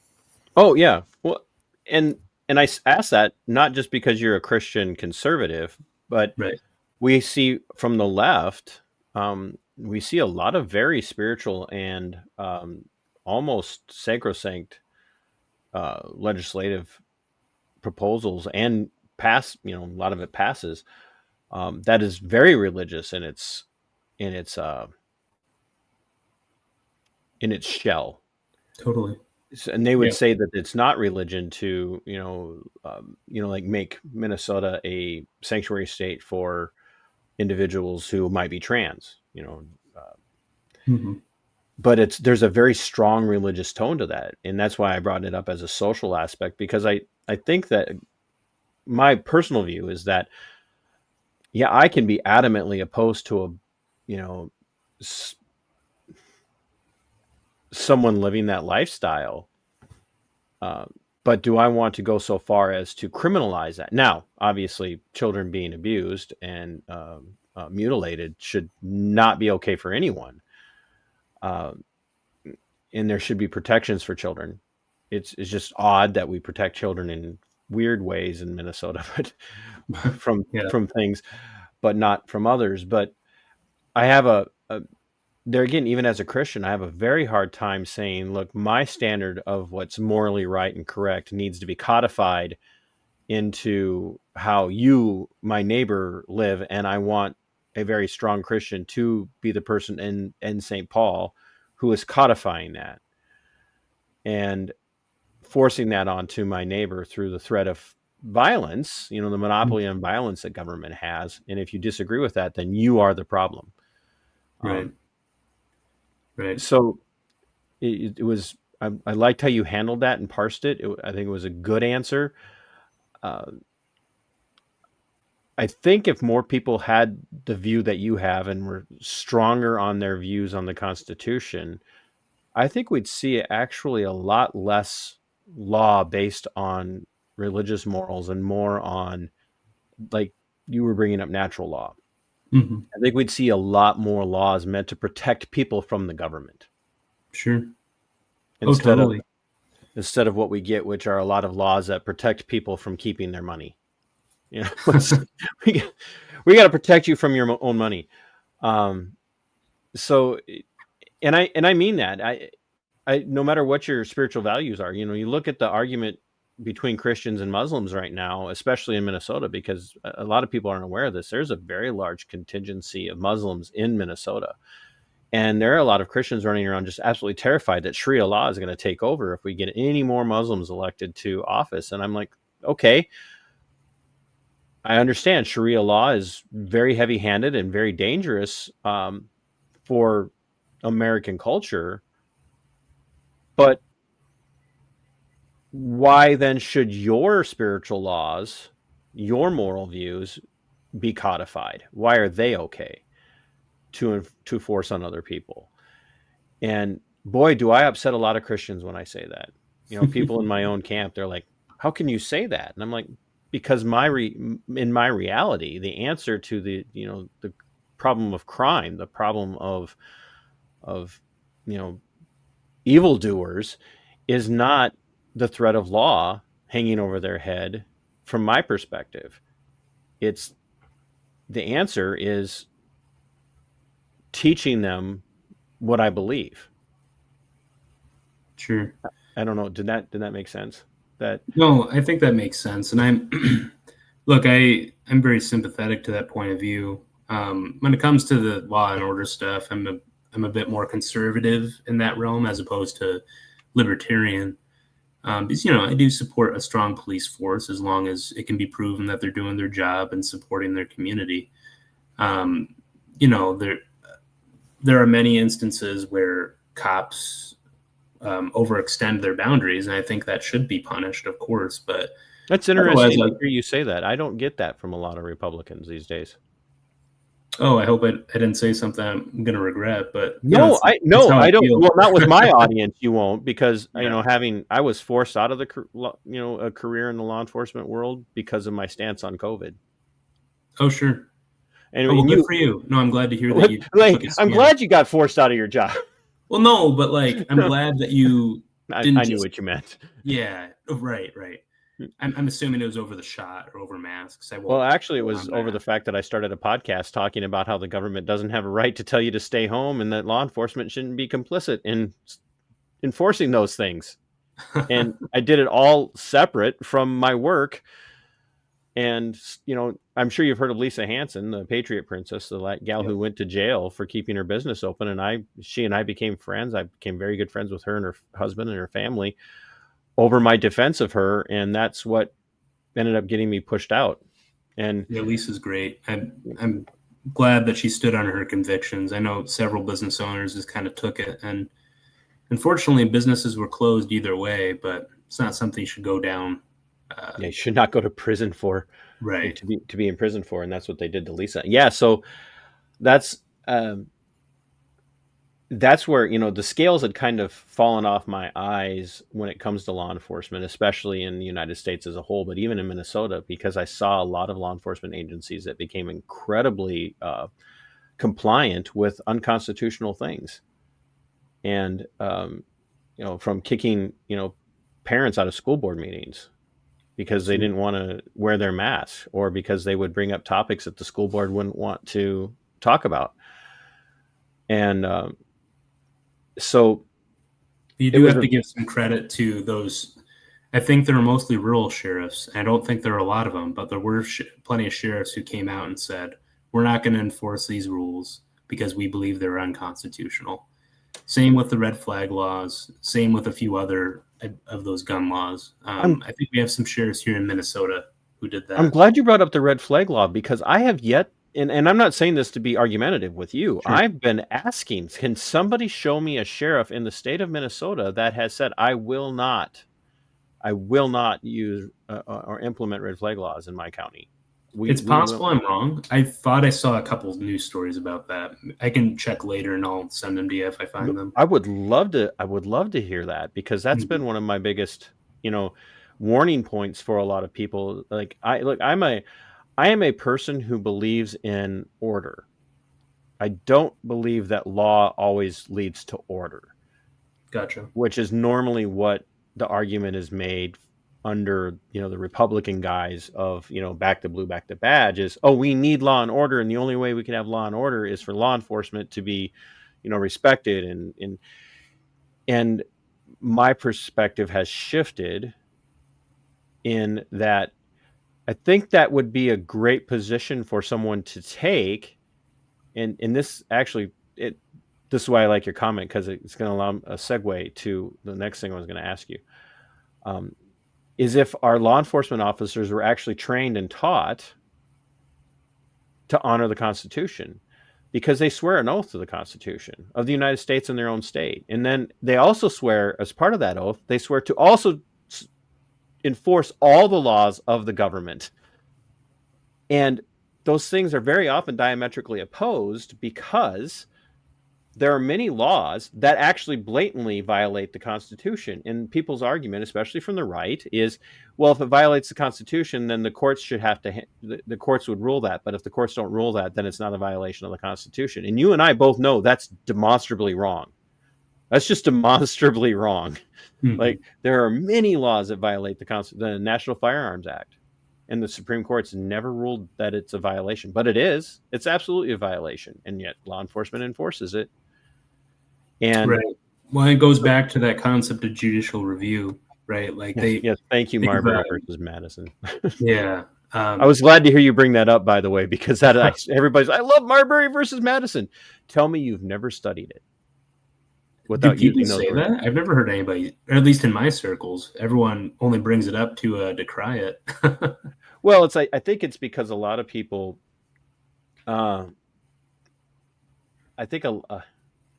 Oh yeah. Well, and I ask that not just because you're a Christian conservative, but Right. we see from the left, we see a lot of very spiritual and almost sacrosanct legislative proposals, and pass. A lot of it passes. That is very religious in its uh, in its shell. Totally. And they would Yeah. say that it's not religion to like make Minnesota a sanctuary state for individuals who might be trans. Mhm. But there's a very strong religious tone to that, and that's why I brought it up as a social aspect, because I think that my personal view is that, yeah, I can be adamantly opposed to you know s- someone living that lifestyle. Uh, but do I want to go so far as to criminalize that? Now, obviously, children being abused and mutilated should not be okay for anyone, uh, and there should be protections for children. It's just odd that we protect children in weird ways in Minnesota, but Yeah. from things, but not from others. But I have a there again, even as a Christian, I have a very hard time saying, look, my standard of what's morally right and correct needs to be codified into how you, my neighbor, live. And I want a very strong Christian to be the person in St. Paul who is codifying that and forcing that onto my neighbor through the threat of violence, the monopoly on violence that government has. And if you disagree with that, then you are the problem. Right. Um, Right. so it was, I liked how you handled that and parsed it. I think it was a good answer. Uh, I think if more people had the view that you have and were stronger on their views on the Constitution, I think we'd see actually a lot less law based on religious morals and more on, like you were bringing up, natural law. Mhm. I think we'd see a lot more laws meant to protect people from the government Sure. Oh, instead of totally. what we get, which are a lot of laws that protect people from keeping their money. You know, we got, we got to protect you from your own money. Um, so, and I mean that no matter what your spiritual values are, you know, you look at the argument between Christians and Muslims right now, especially in Minnesota, because a lot of people aren't aware of this. There's a very large contingency of Muslims in Minnesota. And there are a lot of Christians running around just absolutely terrified that Sharia law is going to take over if we get any more Muslims elected to office. And I'm like, okay, I understand Sharia law is very heavy handed and very dangerous for American culture. But why then should your spiritual laws, your moral views be codified? Why are they okay to force on other people? And boy, do I upset a lot of Christians when I say that. You know, people in my own camp, they're like, "How can you say that?" And I'm like, because in my reality, the answer to the problem of crime, the problem of evildoers, is not the threat of law hanging over their head. From my perspective, it's the answer is teaching them what I believe. Sure. I don't know. Did that make sense? No, I think that makes sense. And I'm very sympathetic to that point of view. When it comes to the law and order stuff, I'm a bit more conservative in that realm as opposed to libertarian. Because, I do support a strong police force as long as it can be proven that they're doing their job and supporting their community. There are many instances where cops overextend their boundaries, and I think that should be punished, of course. But that's interesting to hear you say that. I don't get that from a lot of Republicans these days. Oh, I hope I didn't say something I'm going to regret, but I don't. Well, not with my audience, you won't, because I was forced out of a career in the law enforcement world because of my stance on COVID. Oh, sure. And good for you. No, I'm glad to hear that you. I'm glad you got forced out of your job. Well, no, but I'm glad that you. I knew what you meant. Yeah, right. I'm assuming it was over the shot or over masks. Well, actually, it was over the fact that I started a podcast talking about how the government doesn't have a right to tell you to stay home and that law enforcement shouldn't be complicit in enforcing those things. And I did it all separate from my work. And, I'm sure you've heard of Lisa Hanson, the Patriot Princess, the gal who went to jail for keeping her business open. And she and I became friends. I became very good friends with her and her husband and her family over my defense of her, and that's what ended up getting me pushed out. And Lisa's great. I'm glad that she stood on her convictions. I know several business owners just kind of took it, and unfortunately, businesses were closed either way. But it's not something you should go down. You should not go to prison for, right? To be in prison for, and that's what they did to Lisa. Yeah, so that's where the scales had kind of fallen off my eyes when it comes to law enforcement, especially in the United States as a whole, but even in Minnesota, because I saw a lot of law enforcement agencies that became incredibly compliant with unconstitutional things, and from kicking parents out of school board meetings because they didn't want to wear their masks, or because they would bring up topics that the school board wouldn't want to talk about. And so you do have to give some credit to those. I think there are mostly rural sheriffs. I don't think there are a lot of them, but there were plenty of sheriffs who came out and said, we're not going to enforce these rules because we believe they're unconstitutional. Same with the red flag laws. Same with a few other of those gun laws. I think we have some sheriffs here in Minnesota who did that. I'm glad you brought up the red flag law, because I have yet, and I'm not saying this to be argumentative with you. Sure. I've been asking, can somebody show me a sheriff in the state of Minnesota that has said, I will not use or implement red flag laws in my county? It's possible I'm wrong. I thought I saw a couple of news stories about that. I can check later and I'll send them to you if I find them. I would love to hear that, because that's been one of my biggest, warning points for a lot of people. I am a person who believes in order. I don't believe that law always leads to order. Gotcha. Which is normally what the argument is made under, the Republican guise of, back the blue, back the badge is, oh, we need law and order. And the only way we can have law and order is for law enforcement to be, respected. And my perspective has shifted in that I think that would be a great position for someone to take. And this actually, this is why I like your comment, because it's going to allow a segue to the next thing I was going to ask you. Is if our law enforcement officers were actually trained and taught to honor the Constitution, because they swear an oath to the Constitution of the United States and their own state. And then they also swear, as part of that oath, they swear to also enforce all the laws of the government. And those things are very often diametrically opposed, because there are many laws that actually blatantly violate the Constitution. And people's argument, especially from the right, is, well, if it violates the Constitution, then the courts the courts would rule that. But if the courts don't rule that, then it's not a violation of the Constitution. And you and I both know that's demonstrably wrong. That's just demonstrably wrong. Mm-hmm. Like, there are many laws that violate the National Firearms Act. And the Supreme Court's never ruled that it's a violation. But it is. It's absolutely a violation. And yet law enforcement enforces it. And right. Well, it goes back to that concept of judicial review, right? Like yes, thank you, Marbury versus Madison. Yeah. I was glad to hear you bring that up, by the way, because everybody's, I love Marbury versus Madison. Tell me you've never studied it. Without Do people say that? I've never heard anybody, or at least in my circles, everyone only brings it up to decry it. Well, I think it's because a lot of people, I think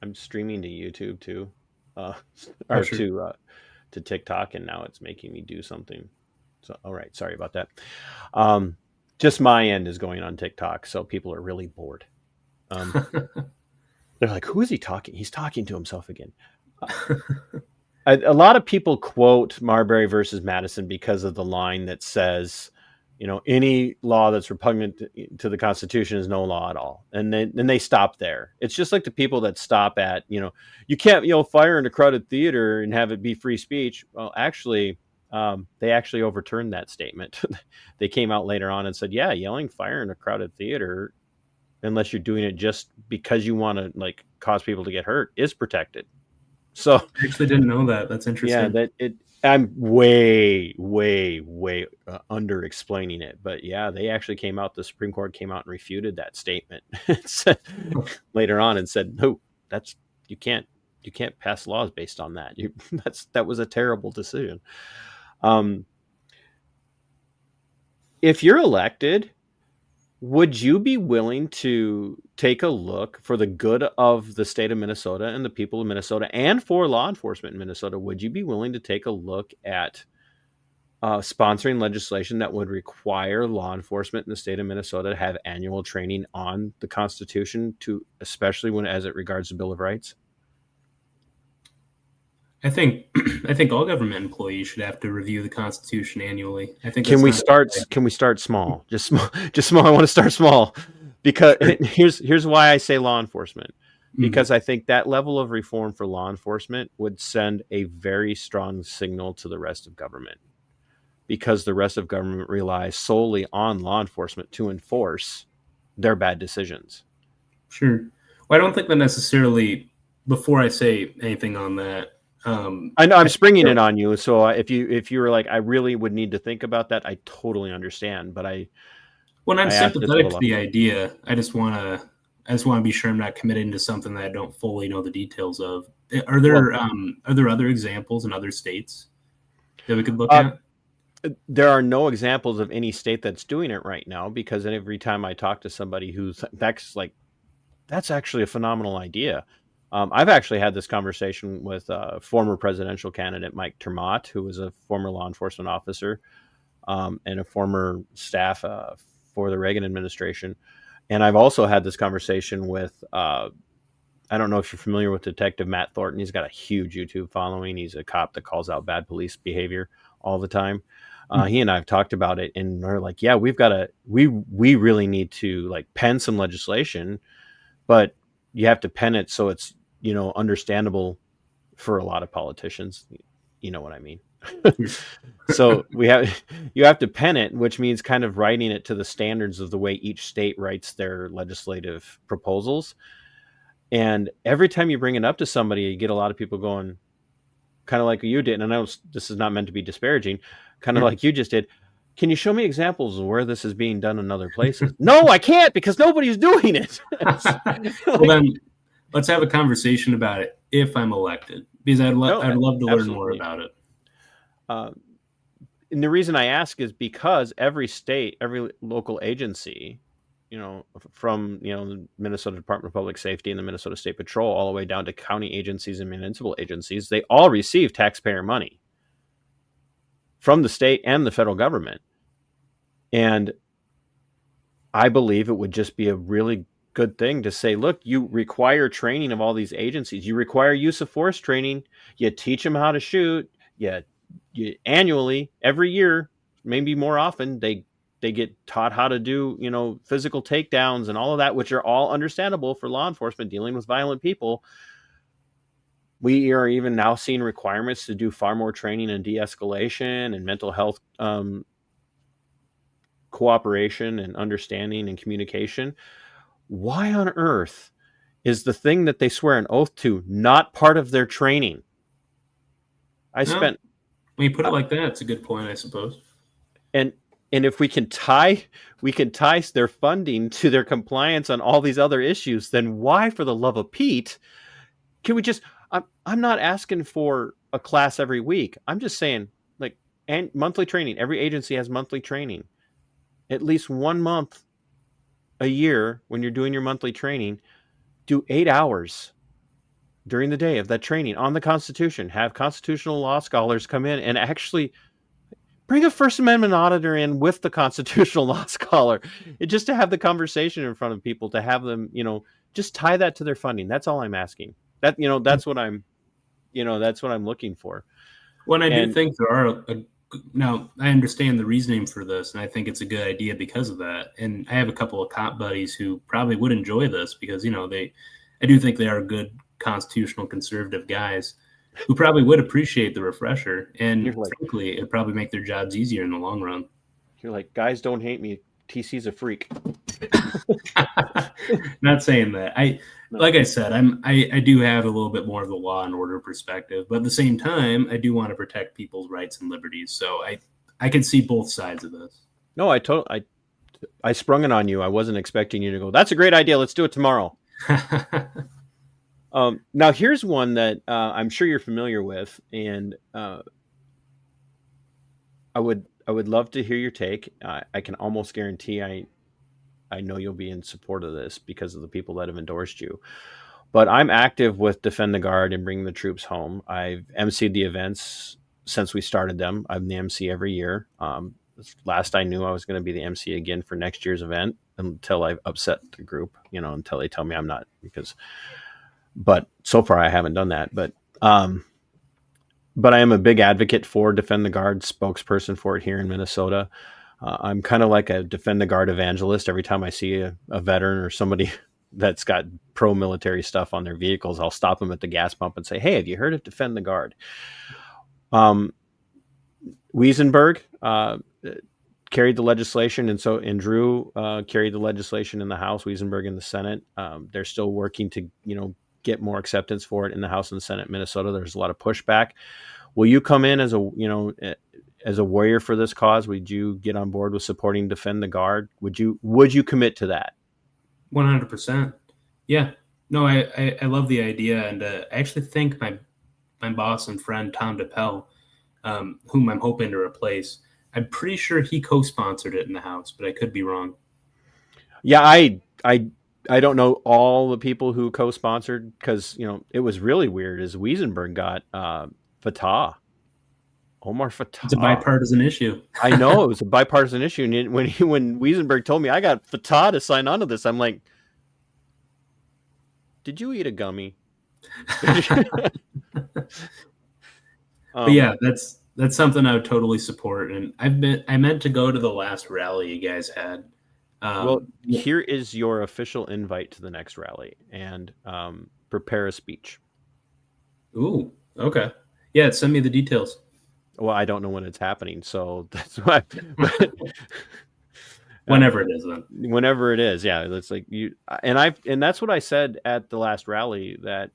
I'm streaming to YouTube too, or to TikTok, and now it's making me do something. So, all right, sorry about that. Just my end is going on TikTok, so people are really bored. They're like, "Who is he talking? He's talking to himself again." A lot of people quote Marbury versus Madison because of the line that says, any law that's repugnant to the Constitution is no law at all. And then they stop there. It's just like the people that stop at, you can't, fire in a crowded theater and have it be free speech. Well, actually, they actually overturned that statement. They came out later on and said, yeah, yelling fire in a crowded theater, unless you're doing it just because you want to cause people to get hurt, is protected. So I actually didn't know that. That's interesting. Yeah, I'm way under explaining it, but yeah, they actually came out. The Supreme Court came out and refuted that statement later on and said, no, you can't pass laws based on that. That was a terrible decision. If you're elected, would you be willing to take a look for the good of the state of Minnesota and the people of Minnesota, and for law enforcement in Minnesota? Would you be willing to take a look at sponsoring legislation that would require law enforcement in the state of Minnesota to have annual training on the Constitution, especially as it regards the Bill of Rights? I think all government employees should have to review the Constitution annually. I think. Can we start small? Just small. I want to start small, because here's why I say law enforcement. Because I think that level of reform for law enforcement would send a very strong signal to the rest of government, because the rest of government relies solely on law enforcement to enforce their bad decisions. Sure. Well, I don't think that necessarily. Before I say anything on that. I know I'm springing it on you. So if you were like, I really would need to think about that, I totally understand. But when I'm sympathetic to the idea, I just want to be sure I'm not committing to something that I don't fully know the details of. Are there other examples in other states that we could look at? There are no examples of any state that's doing it right now, because every time I talk to somebody that's actually a phenomenal idea. I've actually had this conversation with former presidential candidate Mike Termott, who was a former law enforcement officer and a former staff for the Reagan administration. And I've also had this conversation with, I don't know if you're familiar with Detective Matt Thornton. He's got a huge YouTube following. He's a cop that calls out bad police behavior all the time. He and I have talked about it, and we're like, yeah, we really need to pen some legislation, but you have to pen it so it's, understandable for a lot of politicians. You know what I mean? So you have to pen it, which means kind of writing it to the standards of the way each state writes their legislative proposals. And every time you bring it up to somebody, you get a lot of people going, kind of like you did. And I know this is not meant to be disparaging, kind of like you just did. Can you show me examples of where this is being done in other places? No, I can't, because nobody's doing it. Well, then let's have a conversation about it if I'm elected, because I'd love to learn more about it. And the reason I ask is because every state, every local agency, from the Minnesota Department of Public Safety and the Minnesota State Patrol all the way down to county agencies and municipal agencies, they all receive taxpayer money from the state and the federal government. And I believe it would just be a really good thing to say, look, you require training of all these agencies. You require use of force training. You teach them how to shoot. You annually, every year, maybe more often, they get taught how to do, physical takedowns and all of that, which are all understandable for law enforcement dealing with violent people. We are even now seeing requirements to do far more training in de-escalation and mental health cooperation and understanding and communication. Why on earth is the thing that they swear an oath to not part of their training? When you put it like that, it's a good point, I suppose. And if we can tie their funding to their compliance on all these other issues, then why, for the love of Pete, can we just? I'm not asking for a class every week. I'm just saying, and monthly training. Every agency has monthly training. At least 1 month a year, when you're doing your monthly training, do 8 hours during the day of that training on the Constitution. Have constitutional law scholars come in and actually bring a First Amendment auditor in with the constitutional law scholar, just to have the conversation in front of people, to have them, just tie that to their funding. That's all I'm asking. That's what I'm looking for. Well, I do think there are now, I understand the reasoning for this, and I think it's a good idea because of that. And I have a couple of cop buddies who probably would enjoy this because, I do think they are good constitutional conservative guys who probably would appreciate the refresher. And frankly, it'd probably make their jobs easier in the long run. You're like, guys, don't hate me. TC's a freak. Not saying that. Like I said, I do have a little bit more of the law and order perspective, but at the same time, I do want to protect people's rights and liberties. So I can see both sides of this. No, I sprung it on you. I wasn't expecting you to go, that's a great idea. Let's do it tomorrow. Now here's one that I'm sure you're familiar with, and I would love to hear your take. I can almost guarantee I know you'll be in support of this because of the people that have endorsed you. But I'm active with Defend the Guard and Bring the Troops Home. I've emceed the events since we started them. I'm the MC every year. Last I knew, I was going to be the MC again for next year's event until I upset the group, until they tell me I'm not, but so far I haven't done that. But I am a big advocate for Defend the Guard, spokesperson for it here in Minnesota. I'm kind of like a Defend the Guard evangelist. Every time I see a veteran or somebody that's got pro-military stuff on their vehicles, I'll stop them at the gas pump and say, hey, have you heard of Defend the Guard? Wiesenberg carried the legislation, and Drew carried the legislation in the House, Wiesenberg in the Senate. They're still working to, get more acceptance for it in the House and Senate. Minnesota, there's a lot of pushback. Will you come in as a warrior for this cause? Would you get on board with supporting Defend the Guard? Would you commit to that? 100%. Yeah. No, I love the idea, and I actually think my boss and friend Tom DePel, whom I'm hoping to replace, I'm pretty sure he co-sponsored it in the House, but I could be wrong. Yeah, I don't know all the people who co-sponsored, because it was really weird. As Wiesenberg got Fatah. Omar Fatah. It's a bipartisan issue. I know it was a bipartisan issue. And when Wiesenberg told me I got Fatah to sign on to this, I'm like, did you eat a gummy? But yeah, that's something I would totally support. And I meant to go to the last rally you guys had. Well, here is your official invite to the next rally, and prepare a speech. Ooh, okay. Yeah, send me the details. Well, I don't know when it's happening, so that's why. But Whenever it is, then. whenever it is, yeah, it's like you and that's what I said at the last rally, that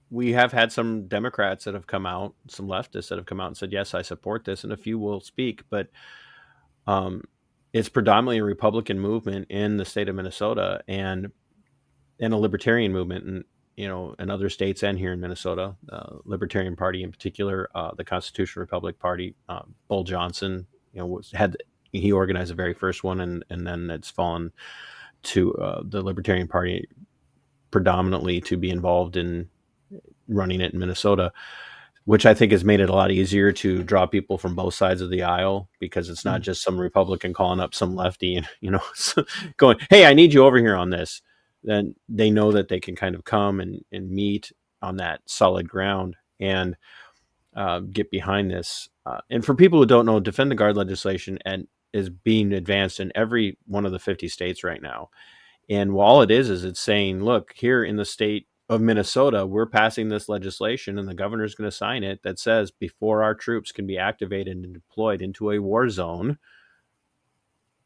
we have had some Democrats that have come out, some leftists that have come out and said, yes, I support this, and a few will speak, but um, it's predominantly a Republican movement in the state of Minnesota, and a libertarian movement, and in other states and here in Minnesota, Libertarian Party in particular, the Constitutional Republic Party. Bull Johnson, he organized the very first one, and then it's fallen to the Libertarian Party predominantly to be involved in running it in Minnesota, which I think has made it a lot easier to draw people from both sides of the aisle, because it's not just some Republican calling up some lefty and, going, hey, I need you over here on this. Then they know that they can kind of come and meet on that solid ground and get behind this. And for people who don't know, Defend the Guard legislation is being advanced in every one of the 50 states right now. And all it is it's saying, look, here in the state of Minnesota, we're passing this legislation, and the governor's going to sign it, that says before our troops can be activated and deployed into a war zone,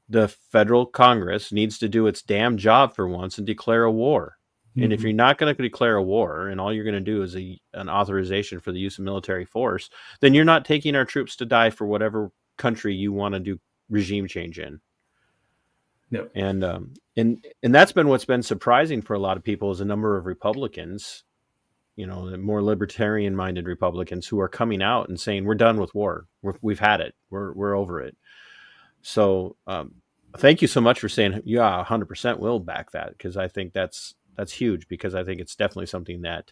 the federal Congress needs to do its damn job for once and declare a war. Mm-hmm. And if you're not going to declare a war, and all you're going to do is an authorization for the use of military force, then you're not taking our troops to die for whatever country you want to do regime change in. No. And that's been what's been surprising for a lot of people, is a number of Republicans, the more libertarian minded Republicans, who are coming out and saying, we're done with war. We've had it. We're over it. So thank you so much for saying, yeah, 100% will back that, because I think that's huge, because I think it's definitely something that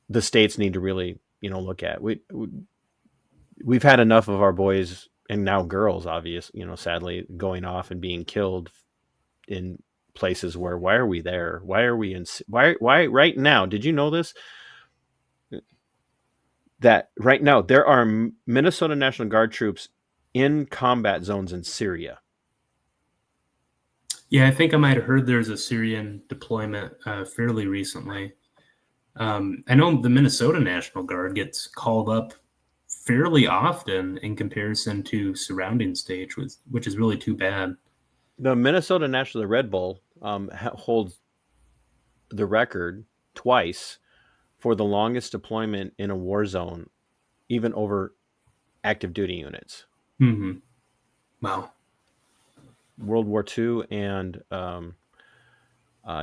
the states need to really, look at. We've had enough of our boys, and now girls, sadly, going off and being killed in places where, why are we there? Why are we why right now? Did you know this? That right now there are Minnesota National Guard troops in combat zones in Syria. Yeah, I think I might have heard there's a Syrian deployment fairly recently. I know the Minnesota National Guard gets called up fairly often in comparison to surrounding states, which is really too bad. The Minnesota National, the Red Bull, holds the record twice for the longest deployment in a war zone, even over active duty units. Mm-hmm. Wow. World War II and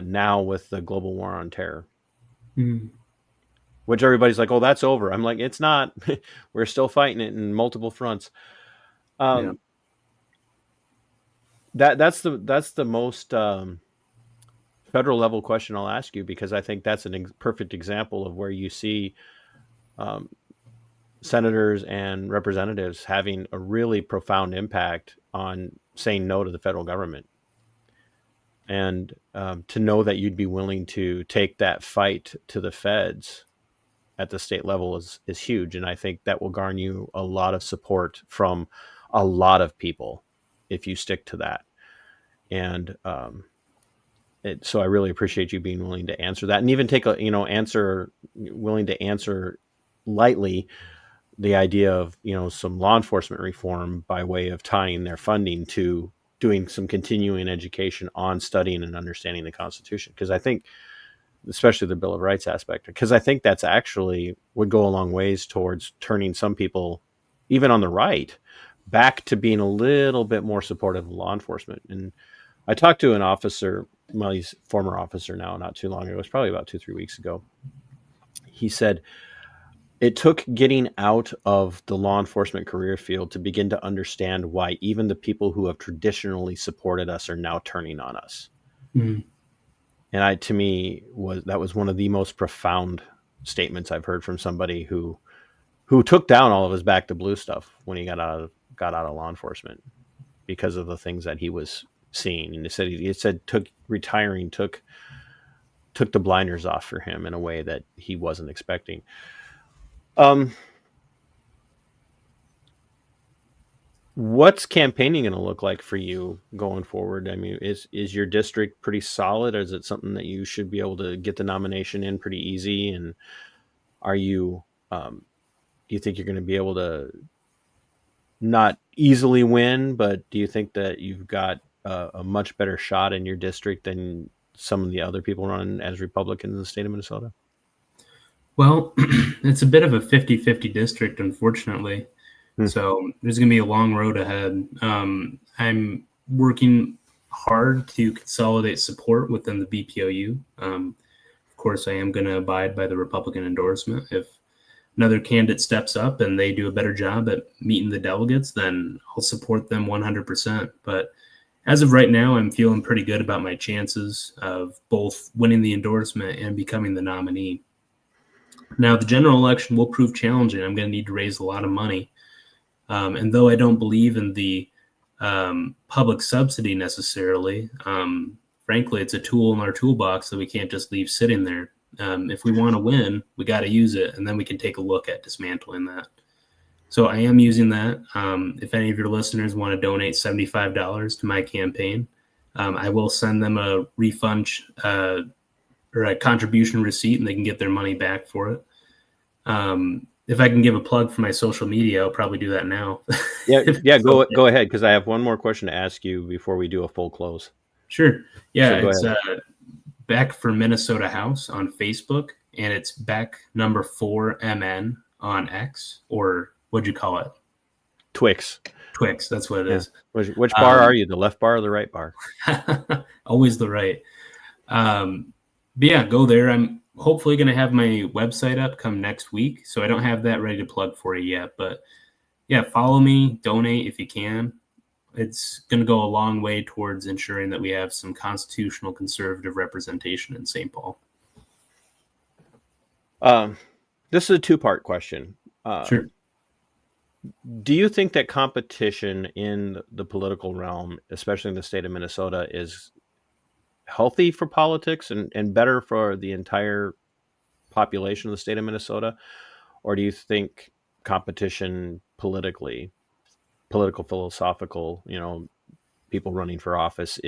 now with the global war on terror. Mm-hmm. Which everybody's like, oh, that's over. I'm like, it's not. We're still fighting it in multiple fronts. That's the most federal level question I'll ask you, because I think that's a perfect example of where you see senators and representatives having a really profound impact on saying no to the federal government. And to know that you'd be willing to take that fight to the feds at the state level is huge. And I think that will garner you a lot of support from a lot of people if you stick to that. And so I really appreciate you being willing to answer that, and even take willing to answer lightly the idea of, some law enforcement reform by way of tying their funding to doing some continuing education on studying and understanding the Constitution. Because I think, especially the Bill of Rights aspect, because I think that's actually would go a long ways towards turning some people, even on the right, back to being a little bit more supportive of law enforcement. And I talked to an officer, well, he's a former officer now, not too long ago. It was probably about 2-3 weeks ago. He said it took getting out of the law enforcement career field to begin to understand why even the people who have traditionally supported us are now turning on us. Mm-hmm. And to me, that was one of the most profound statements I've heard from somebody who took down all of his Back to Blue stuff when he got out of law enforcement, because of the things that he was seeing. And he said retiring took the blinders off for him in a way that he wasn't expecting. What's campaigning going to look like for you going forward? I mean, is your district pretty solid, or is it something that you should be able to get the nomination in pretty easy? And are you, do you think you're going to be able to not easily win, but do you think that you've got a much better shot in your district than some of the other people running as Republicans in the state of Minnesota? Well, it's a bit of a 50-50 district, unfortunately. Hmm. So there's going to be a long road ahead. I'm working hard to consolidate support within the BPOU. Of course, I am going to abide by the Republican endorsement. If another candidate steps up and they do a better job at meeting the delegates, then I'll support them 100%. But as of right now, I'm feeling pretty good about my chances of both winning the endorsement and becoming the nominee. Now, the general election will prove challenging. I'm going to need to raise a lot of money. And though I don't believe in the public subsidy necessarily, frankly, it's a tool in our toolbox that we can't just leave sitting there. If we want to win, we got to use it, and then we can take a look at dismantling that. So I am using that. If any of your listeners want to donate $75 to my campaign, I will send them a refund or a contribution receipt, and they can get their money back for it. If I can give a plug for my social media, I'll probably do that now. Yeah, go ahead, because I have one more question to ask you before we do a full close. Sure. Yeah, So it's Beck for Minnesota House on Facebook, and it's Beck number 4MN on X, or what'd you call it? Twix. Twix, that's what it is. Which bar are you, the left bar or the right bar? Always the right. But yeah, go there. I'm hopefully going to have my website up come next week, so I don't have that ready to plug for you yet. But yeah, follow me, donate if you can. It's going to go a long way towards ensuring that we have some constitutional conservative representation in St. Paul. This is a two-part question. Sure. Do you think that competition in the political realm, especially in the state of Minnesota, is healthy for politics and better for the entire population of the state of Minnesota? Or do you think competition political, philosophical, people running for office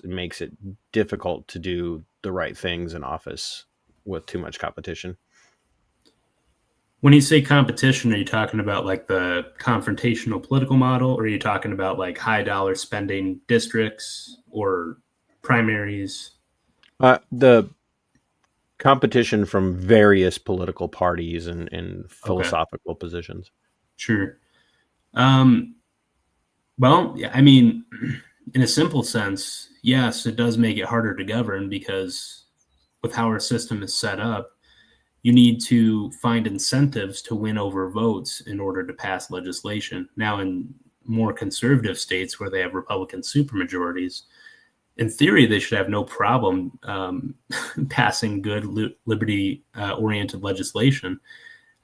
makes it difficult to do the right things in office with too much competition? When you say competition, are you talking about like the confrontational political model, or are you talking about like high dollar spending districts or primaries? The competition from various political parties and philosophical positions. Sure. Well, yeah, I mean, in a simple sense, yes, it does make it harder to govern because with how our system is set up, you need to find incentives to win over votes in order to pass legislation. Now, in more conservative states where they have Republican supermajorities, in theory, they should have no problem passing good liberty-oriented legislation.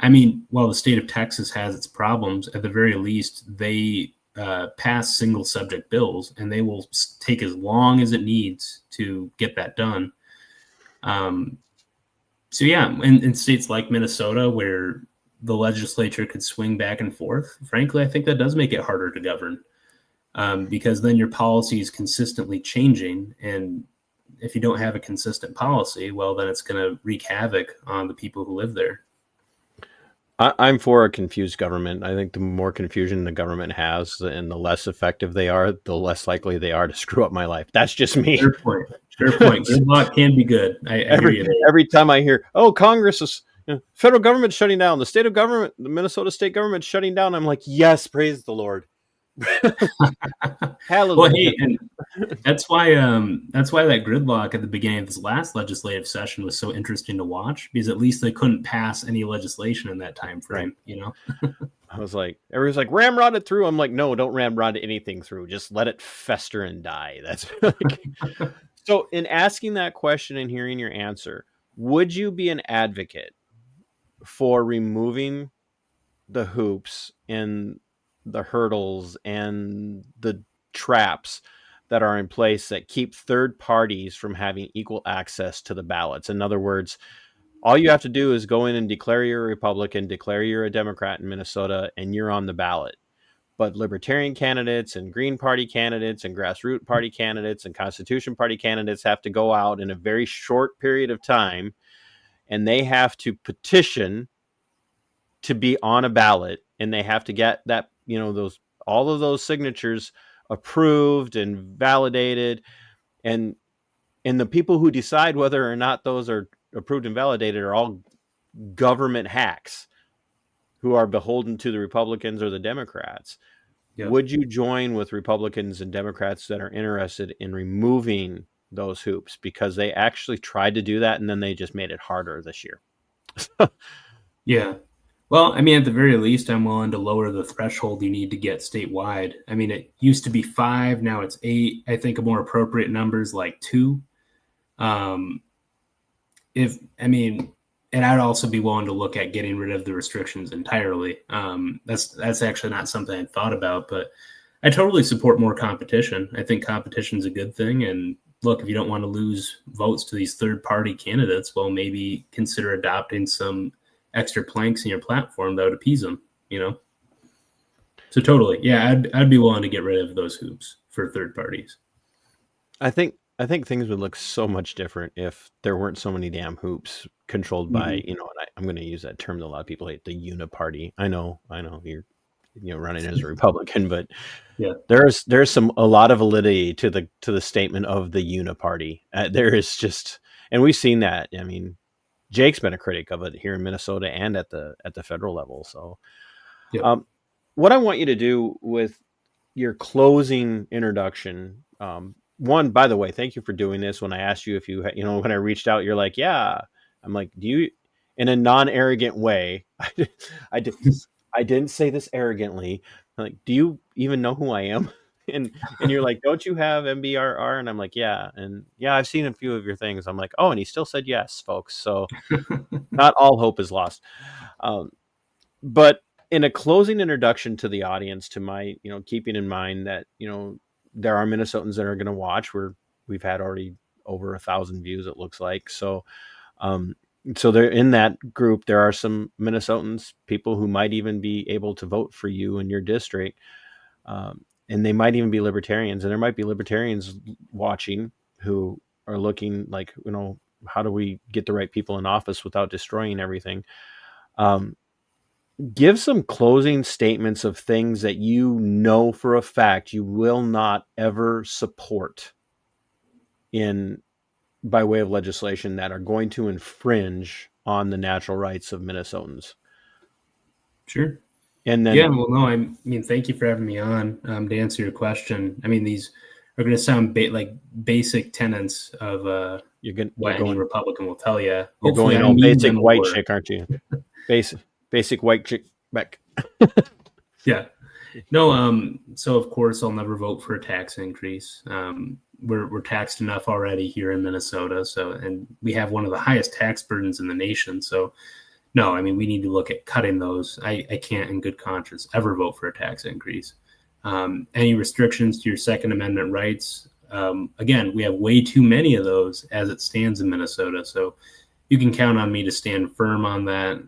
I mean, while the state of Texas has its problems, at the very least, they pass single subject bills, and they will take as long as it needs to get that done. So yeah, in states like Minnesota, where the legislature could swing back and forth, frankly, I think that does make it harder to govern because then your policy is consistently changing. And if you don't have a consistent policy, well, then it's going to wreak havoc on the people who live there. I'm for a confused government. I think the more confusion the government has and the less effective they are, the less likely they are to screw up my life. That's just me. Fair point. Fair point. Good luck can be good. Every time I hear, oh, Congress is, federal government shutting down, the state of government, the Minnesota state government shutting down, I'm like, yes, praise the Lord. Hallelujah. Well, hey, and that's why that gridlock at the beginning of this last legislative session was so interesting to watch, because at least they couldn't pass any legislation in that time frame. Right. I was like, everyone's like, ramrod it through. I'm like, no, don't ramrod anything through. Just let it fester and die. That's so. In asking that question and hearing your answer, would you be an advocate for removing the hoops and the hurdles and the traps that are in place that keep third parties from having equal access to the ballots? In other words, all you have to do is go in and declare you're a Republican, declare you're a Democrat in Minnesota, and you're on the ballot. but Libertarian candidates and Green Party candidates and Grassroots Party candidates and Constitution Party candidates have to go out in a very short period of time, and they have to petition to be on a ballot, and they have to get that, all of those signatures approved and validated, and the people who decide whether or not those are approved and validated are all government hacks who are beholden to the Republicans or the Democrats. Yep. Would you join with Republicans and Democrats that are interested in removing those hoops? Because they actually tried to do that, and then they just made it harder this year. Yeah. Well, I mean, at the very least, I'm willing to lower the threshold you need to get statewide. I mean, it used to be 5, now it's 8. I think a more appropriate number is like 2. And I'd also be willing to look at getting rid of the restrictions entirely. That's actually not something I thought about, but I totally support more competition. I think competition is a good thing. And look, if you don't want to lose votes to these third-party candidates, well, maybe consider adopting some extra planks in your platform that would appease them, So totally, yeah, I'd be willing to get rid of those hoops for third parties. I think things would look so much different if there weren't so many damn hoops controlled by, and I'm going to use that term that a lot of people hate, the uniparty. I know you're running as a Republican, but yeah, there's a lot of validity to the statement of the uniparty. There is just, and we've seen that. I mean, Jake's been a critic of it here in Minnesota and at the federal level. So, what I want you to do with your closing introduction, one, by the way, thank you for doing this. When I asked you if when I reached out, you're like, yeah. I'm like, do you, in a non-arrogant way, I didn't say this arrogantly. I'm like, do you even know who I am? And you're like, don't you have MBRR? And I'm like, yeah. And yeah, I've seen a few of your things. I'm like, oh, and he still said yes, folks. So not all hope is lost. But in a closing introduction to the audience, to my, keeping in mind that, there are Minnesotans that are going to watch. We've had already over 1,000 views, it looks like. So, so they're in that group. There are some Minnesotans, people who might even be able to vote for you in your district. And they might even be libertarians, and there might be libertarians watching who are looking like, how do we get the right people in office without destroying everything? Give some closing statements of things that for a fact you will not ever support by way of legislation that are going to infringe on the natural rights of Minnesotans. Sure. And then, yeah, well, no, I mean, thank you for having me on. To answer your question, I mean, these are going to sound like basic tenets of what any Republican will tell you. You're going on basic white chick, aren't you? Basic white chick, Beck. Yeah. No, so of course I'll never vote for a tax increase. We're taxed enough already here in Minnesota. So, and we have one of the highest tax burdens in the nation. So no, I mean, we need to look at cutting those. I can't in good conscience ever vote for a tax increase. Any restrictions to your Second Amendment rights? Again, we have way too many of those as it stands in Minnesota. So you can count on me to stand firm on that.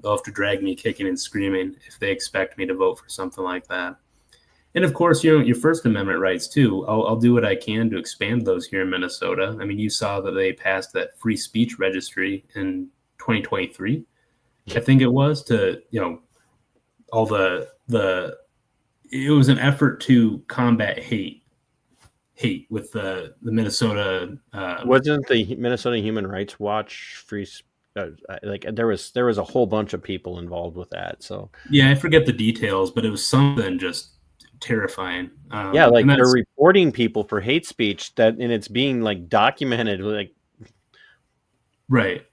They'll have to drag me kicking and screaming if they expect me to vote for something like that. And of course, your First Amendment rights too. I'll do what I can to expand those here in Minnesota. I mean, you saw that they passed that free speech registry in 2023. I think it was to, all the it was an effort to combat hate with the Minnesota. Wasn't the Minnesota Human Rights Watch free? There was a whole bunch of people involved with that. So yeah, I forget the details, but it was something just terrifying. They're reporting people for hate speech and it's being documented, right.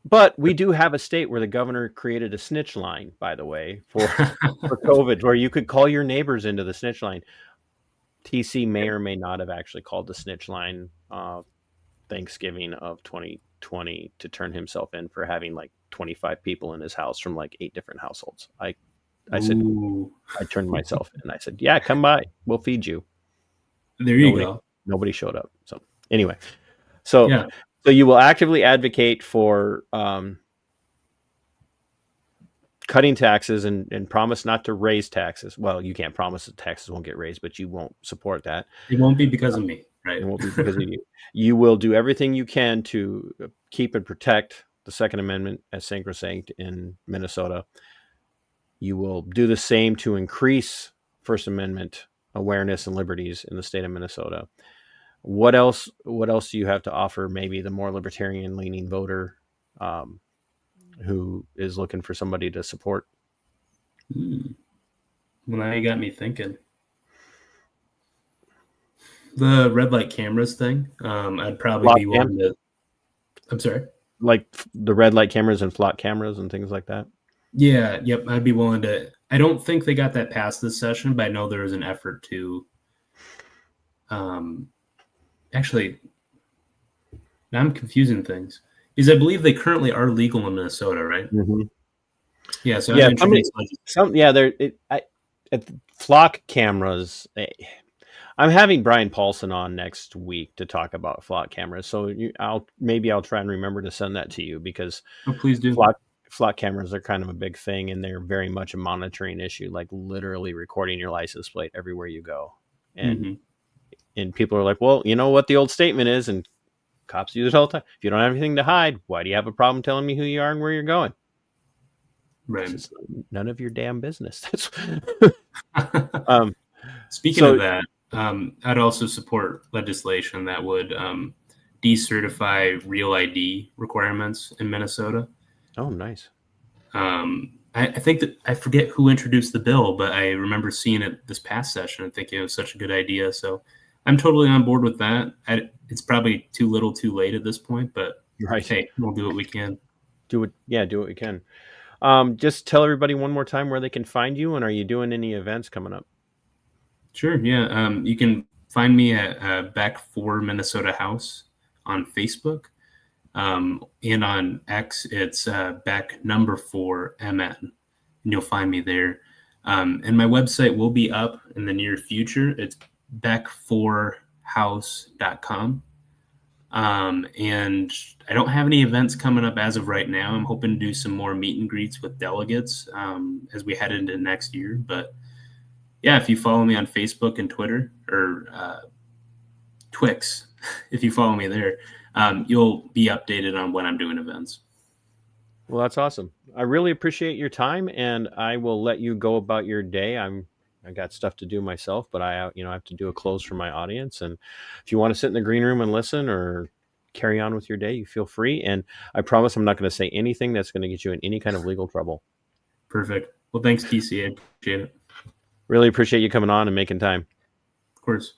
But we do have a state where the governor created a snitch line, by the way, for COVID, where you could call your neighbors into the snitch line. TC may or may not have actually called the snitch line Thanksgiving of 2020 to turn himself in for having 25 people in his house from 8 different households. I said, I turned myself in. I said, yeah, come by. We'll feed you. There you go. Nobody showed up. So anyway, so you will actively advocate for cutting taxes and promise not to raise taxes. Well, you can't promise that taxes won't get raised, but you won't support that. It won't be because of me, right? It won't be because of you. You will do everything you can to keep and protect the Second Amendment as sacrosanct in Minnesota. You will do the same to increase First Amendment awareness and liberties in the state of Minnesota. What else do you have to offer maybe the more libertarian leaning voter who is looking for somebody to support? Well, now you got me thinking. The red light cameras thing, I'd probably be willing to. I'm sorry? Like the red light cameras and flock cameras and things like that? Yeah, yep, I'd be willing to. I don't think they got that passed this session, but I know there was an effort to. Actually, now I'm confusing things because I believe they currently are legal in Minnesota, right? Mm-hmm. Yeah, so yeah, flock cameras. I'm having Brian Paulson on next week to talk about flock cameras. So I'll try and remember to send that to you because please do. Flock cameras are kind of a big thing, and they're very much a monitoring issue, like literally recording your license plate everywhere you go. And and people are like, well, you know what the old statement is, and cops use it all the time. If you don't have anything to hide, why do you have a problem telling me who you are and where you're going? Right. It's none of your damn business. Speaking of that, I'd also support legislation that would decertify real ID requirements in Minnesota. Oh, nice. I think that I forget who introduced the bill, but I remember seeing it this past session and thinking it was such a good idea. So I'm totally on board with that. It's probably too little too late at this point, but hey, we'll do what we can. Do what we can. Just tell everybody one more time where they can find you, and are you doing any events coming up? Sure, yeah. You can find me at Beck 4 Minnesota House on Facebook. And on X, it's Beck 4 MN, and you'll find me there. And my website will be up in the near future. It's beck4house.com. And I don't have any events coming up as of right now. I'm hoping to do some more meet and greets with delegates as we head into next year. But yeah, if you follow me on Facebook and Twitter or Twix, if you follow me there, you'll be updated on when I'm doing events. Well, that's awesome. I really appreciate your time, and I will let you go about your day. I got stuff to do myself, but I have to do a close for my audience. And if you want to sit in the green room and listen or carry on with your day, you feel free. And I promise I'm not going to say anything that's going to get you in any kind of legal trouble. Perfect. Well, thanks, TC. I appreciate it. Really appreciate you coming on and making time. Of course.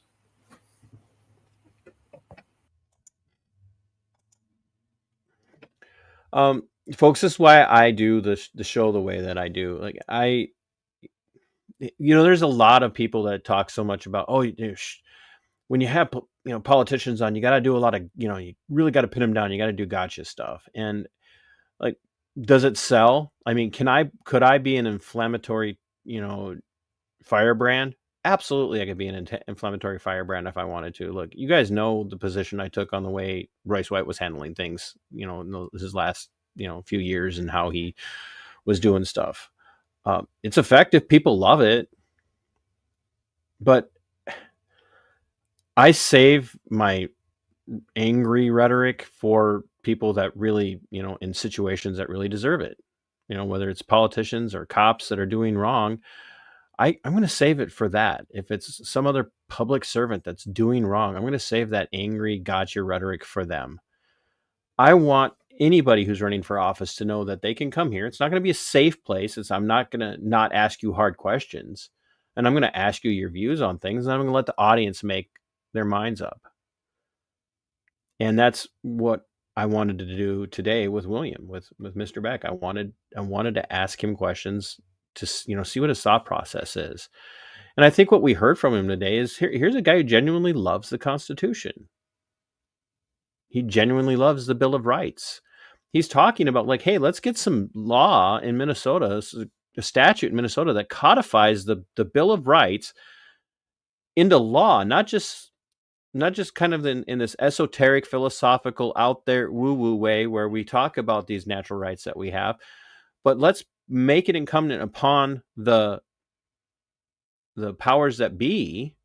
Folks, this is why I do the show the way that I do. Like there's a lot of people that talk so much about, when you have, politicians on, you got to do a lot of, you really got to pin them down. You got to do gotcha stuff. And like, does it sell? I mean, could I be an inflammatory, firebrand? Absolutely. I could be an inflammatory firebrand if I wanted to. Look, you guys know the position I took on the way Bryce White was handling things, in his last, few years and how he was doing stuff. It's effective. People love it. But I save my angry rhetoric for people that really, in situations that really deserve it, whether it's politicians or cops that are doing wrong. I'm going to save it for that. If it's some other public servant that's doing wrong, I'm going to save that angry gotcha rhetoric for them. I want anybody who's running for office to know that they can come here. It's not going to be a safe place. I'm not going to not ask you hard questions, and I'm going to ask you your views on things, and I'm going to let the audience make their minds up. And that's what I wanted to do today with William, with Mr. Beck. I wanted to ask him questions to see what his thought process is. And I think what we heard from him today is here's a guy who genuinely loves the Constitution. He genuinely loves the Bill of Rights. He's talking about like, hey, let's get some law in Minnesota, a statute in Minnesota that codifies the Bill of Rights into law, not just kind of in this esoteric, philosophical, out there woo-woo way where we talk about these natural rights that we have, but let's make it incumbent upon the powers that be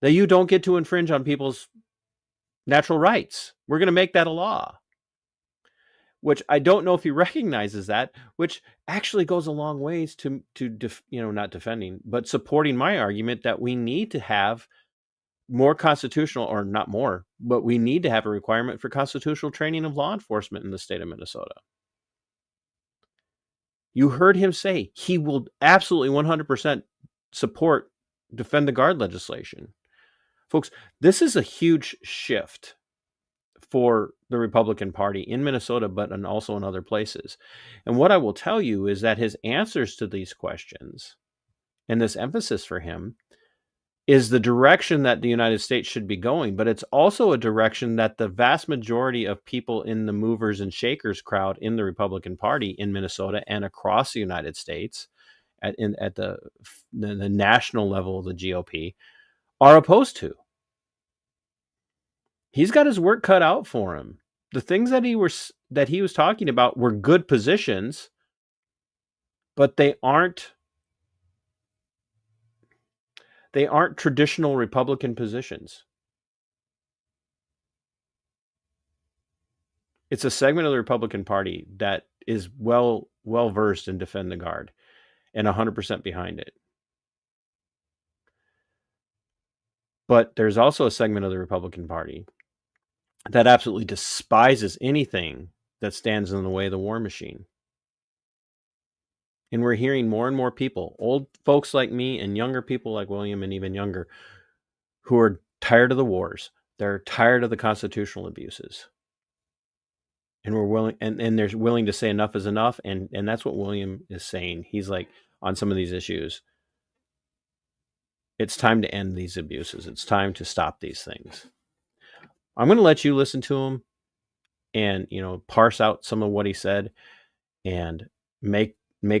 that you don't get to infringe on people's natural rights. We're going to make that a law. Which I don't know if he recognizes that, which actually goes a long ways to not defending, but supporting my argument that we need to have more constitutional, or not more, but we need to have a requirement for constitutional training of law enforcement in the state of Minnesota. You heard him say he will absolutely 100% support defend the guard legislation. Folks, this is a huge shift for the Republican Party in Minnesota, but also in other places. And what I will tell you is that his answers to these questions and this emphasis for him is the direction that the United States should be going, but it's also a direction that the vast majority of people in the movers and shakers crowd in the Republican Party in Minnesota and across the United States at the national level of the GOP are opposed to. He's got his work cut out for him. The things that he was talking about were good positions, but they aren't traditional Republican positions. It's a segment of the Republican Party that is well versed in defend the guard and 100% behind it. But there's also a segment of the Republican Party that absolutely despises anything that stands in the way of the war machine. And we're hearing more and more people, old folks like me and younger people like William and even younger, who are tired of the wars. They're tired of the constitutional abuses. And we're willing, and they're willing to say enough is enough. And that's what William is saying. He's like, on some of these issues, it's time to end these abuses. It's time to stop these things. I'm going to let you listen to him and, parse out some of what he said and make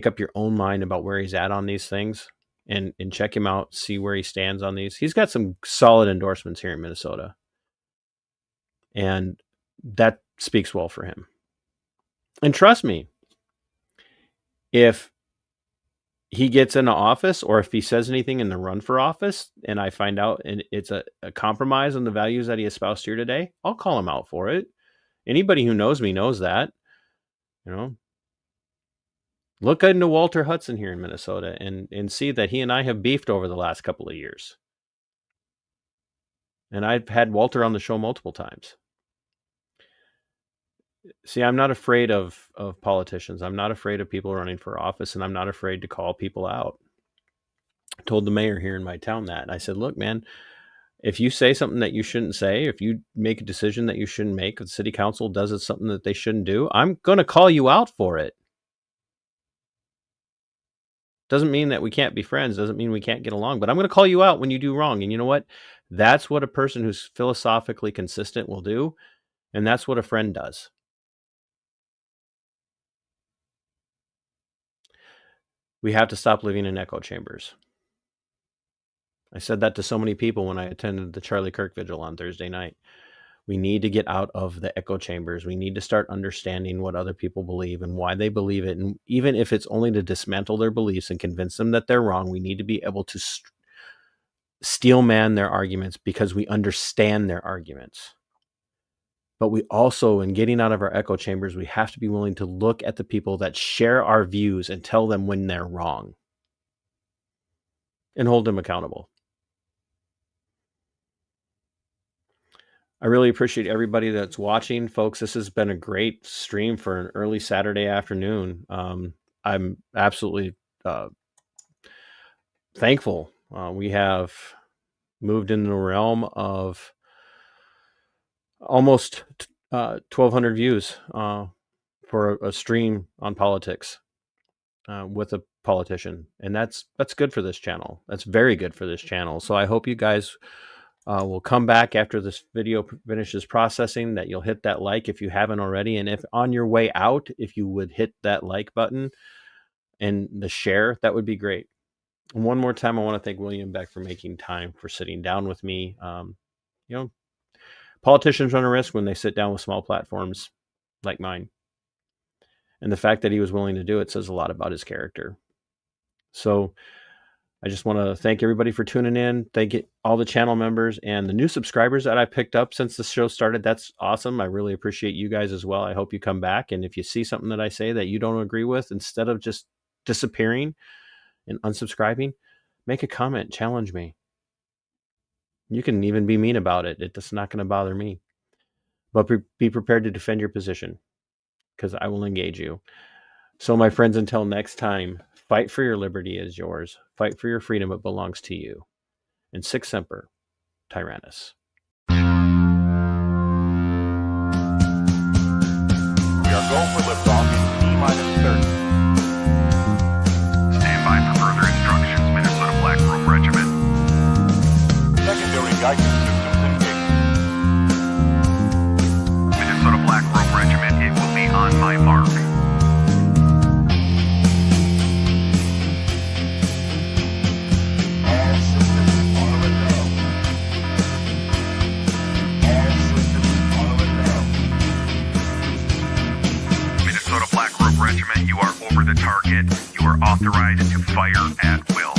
up your own mind about where he's at on these things and check him out, see where he stands on these. He's got some solid endorsements here in Minnesota. And that speaks well for him. And trust me, if he gets into office or if he says anything in the run for office and I find out and it's a compromise on the values that he espoused here today, I'll call him out for it. Anybody who knows me knows that. Look into Walter Hudson here in Minnesota and see that he and I have beefed over the last couple of years. And I've had Walter on the show multiple times. See, I'm not afraid of politicians. I'm not afraid of people running for office, and I'm not afraid to call people out. I told the mayor here in my town that. I said, look, man, if you say something that you shouldn't say, if you make a decision that you shouldn't make, if the city council does something that they shouldn't do, I'm going to call you out for it. Doesn't mean that we can't be friends. Doesn't mean we can't get along. But I'm going to call you out when you do wrong. And you know what? That's what a person who's philosophically consistent will do. And that's what a friend does. We have to stop living in echo chambers. I said that to so many people when I attended the Charlie Kirk vigil on Thursday night. We need to get out of the echo chambers. We need to start understanding what other people believe and why they believe it. And even if it's only to dismantle their beliefs and convince them that they're wrong, we need to be able to steel man their arguments because we understand their arguments. But we also, in getting out of our echo chambers, we have to be willing to look at the people that share our views and tell them when they're wrong and hold them accountable. I really appreciate everybody that's watching, folks. This has been a great stream for an early Saturday afternoon. I'm absolutely thankful. We have moved into the realm of almost 1,200 views for a stream on politics with a politician, and that's good for this channel. That's very good for this channel. So I hope you guys will come back after this video finishes processing, that you'll hit that like if you haven't already. And if on your way out, if you would hit that like button and the share, that would be great. And one more time, I want to thank William Beck for making time, for sitting down with me. Politicians run a risk when they sit down with small platforms like mine. And the fact that he was willing to do it says a lot about his character. So I just want to thank everybody for tuning in. Thank all the channel members and the new subscribers that I picked up since the show started. That's awesome. I really appreciate you guys as well. I hope you come back. And if you see something that I say that you don't agree with, instead of just disappearing and unsubscribing, make a comment, challenge me. You can even be mean about it. It's not going to bother me. But be prepared to defend your position, because I will engage you. So, my friends, until next time, fight for your liberty as yours. Fight for your freedom. It belongs to you. And Sic Semper Tyrannis. We are go for liftoff in T-minus 30. Stand by for further instructions, Minnesota Black Robe Regiment. Secondary guidance systems engaged. Minnesota Black Robe Regiment, it will be on my mark. All systems are a go. All systems are a go. Minnesota Black Robe Regiment, you are over the target. You are authorized to fire at will.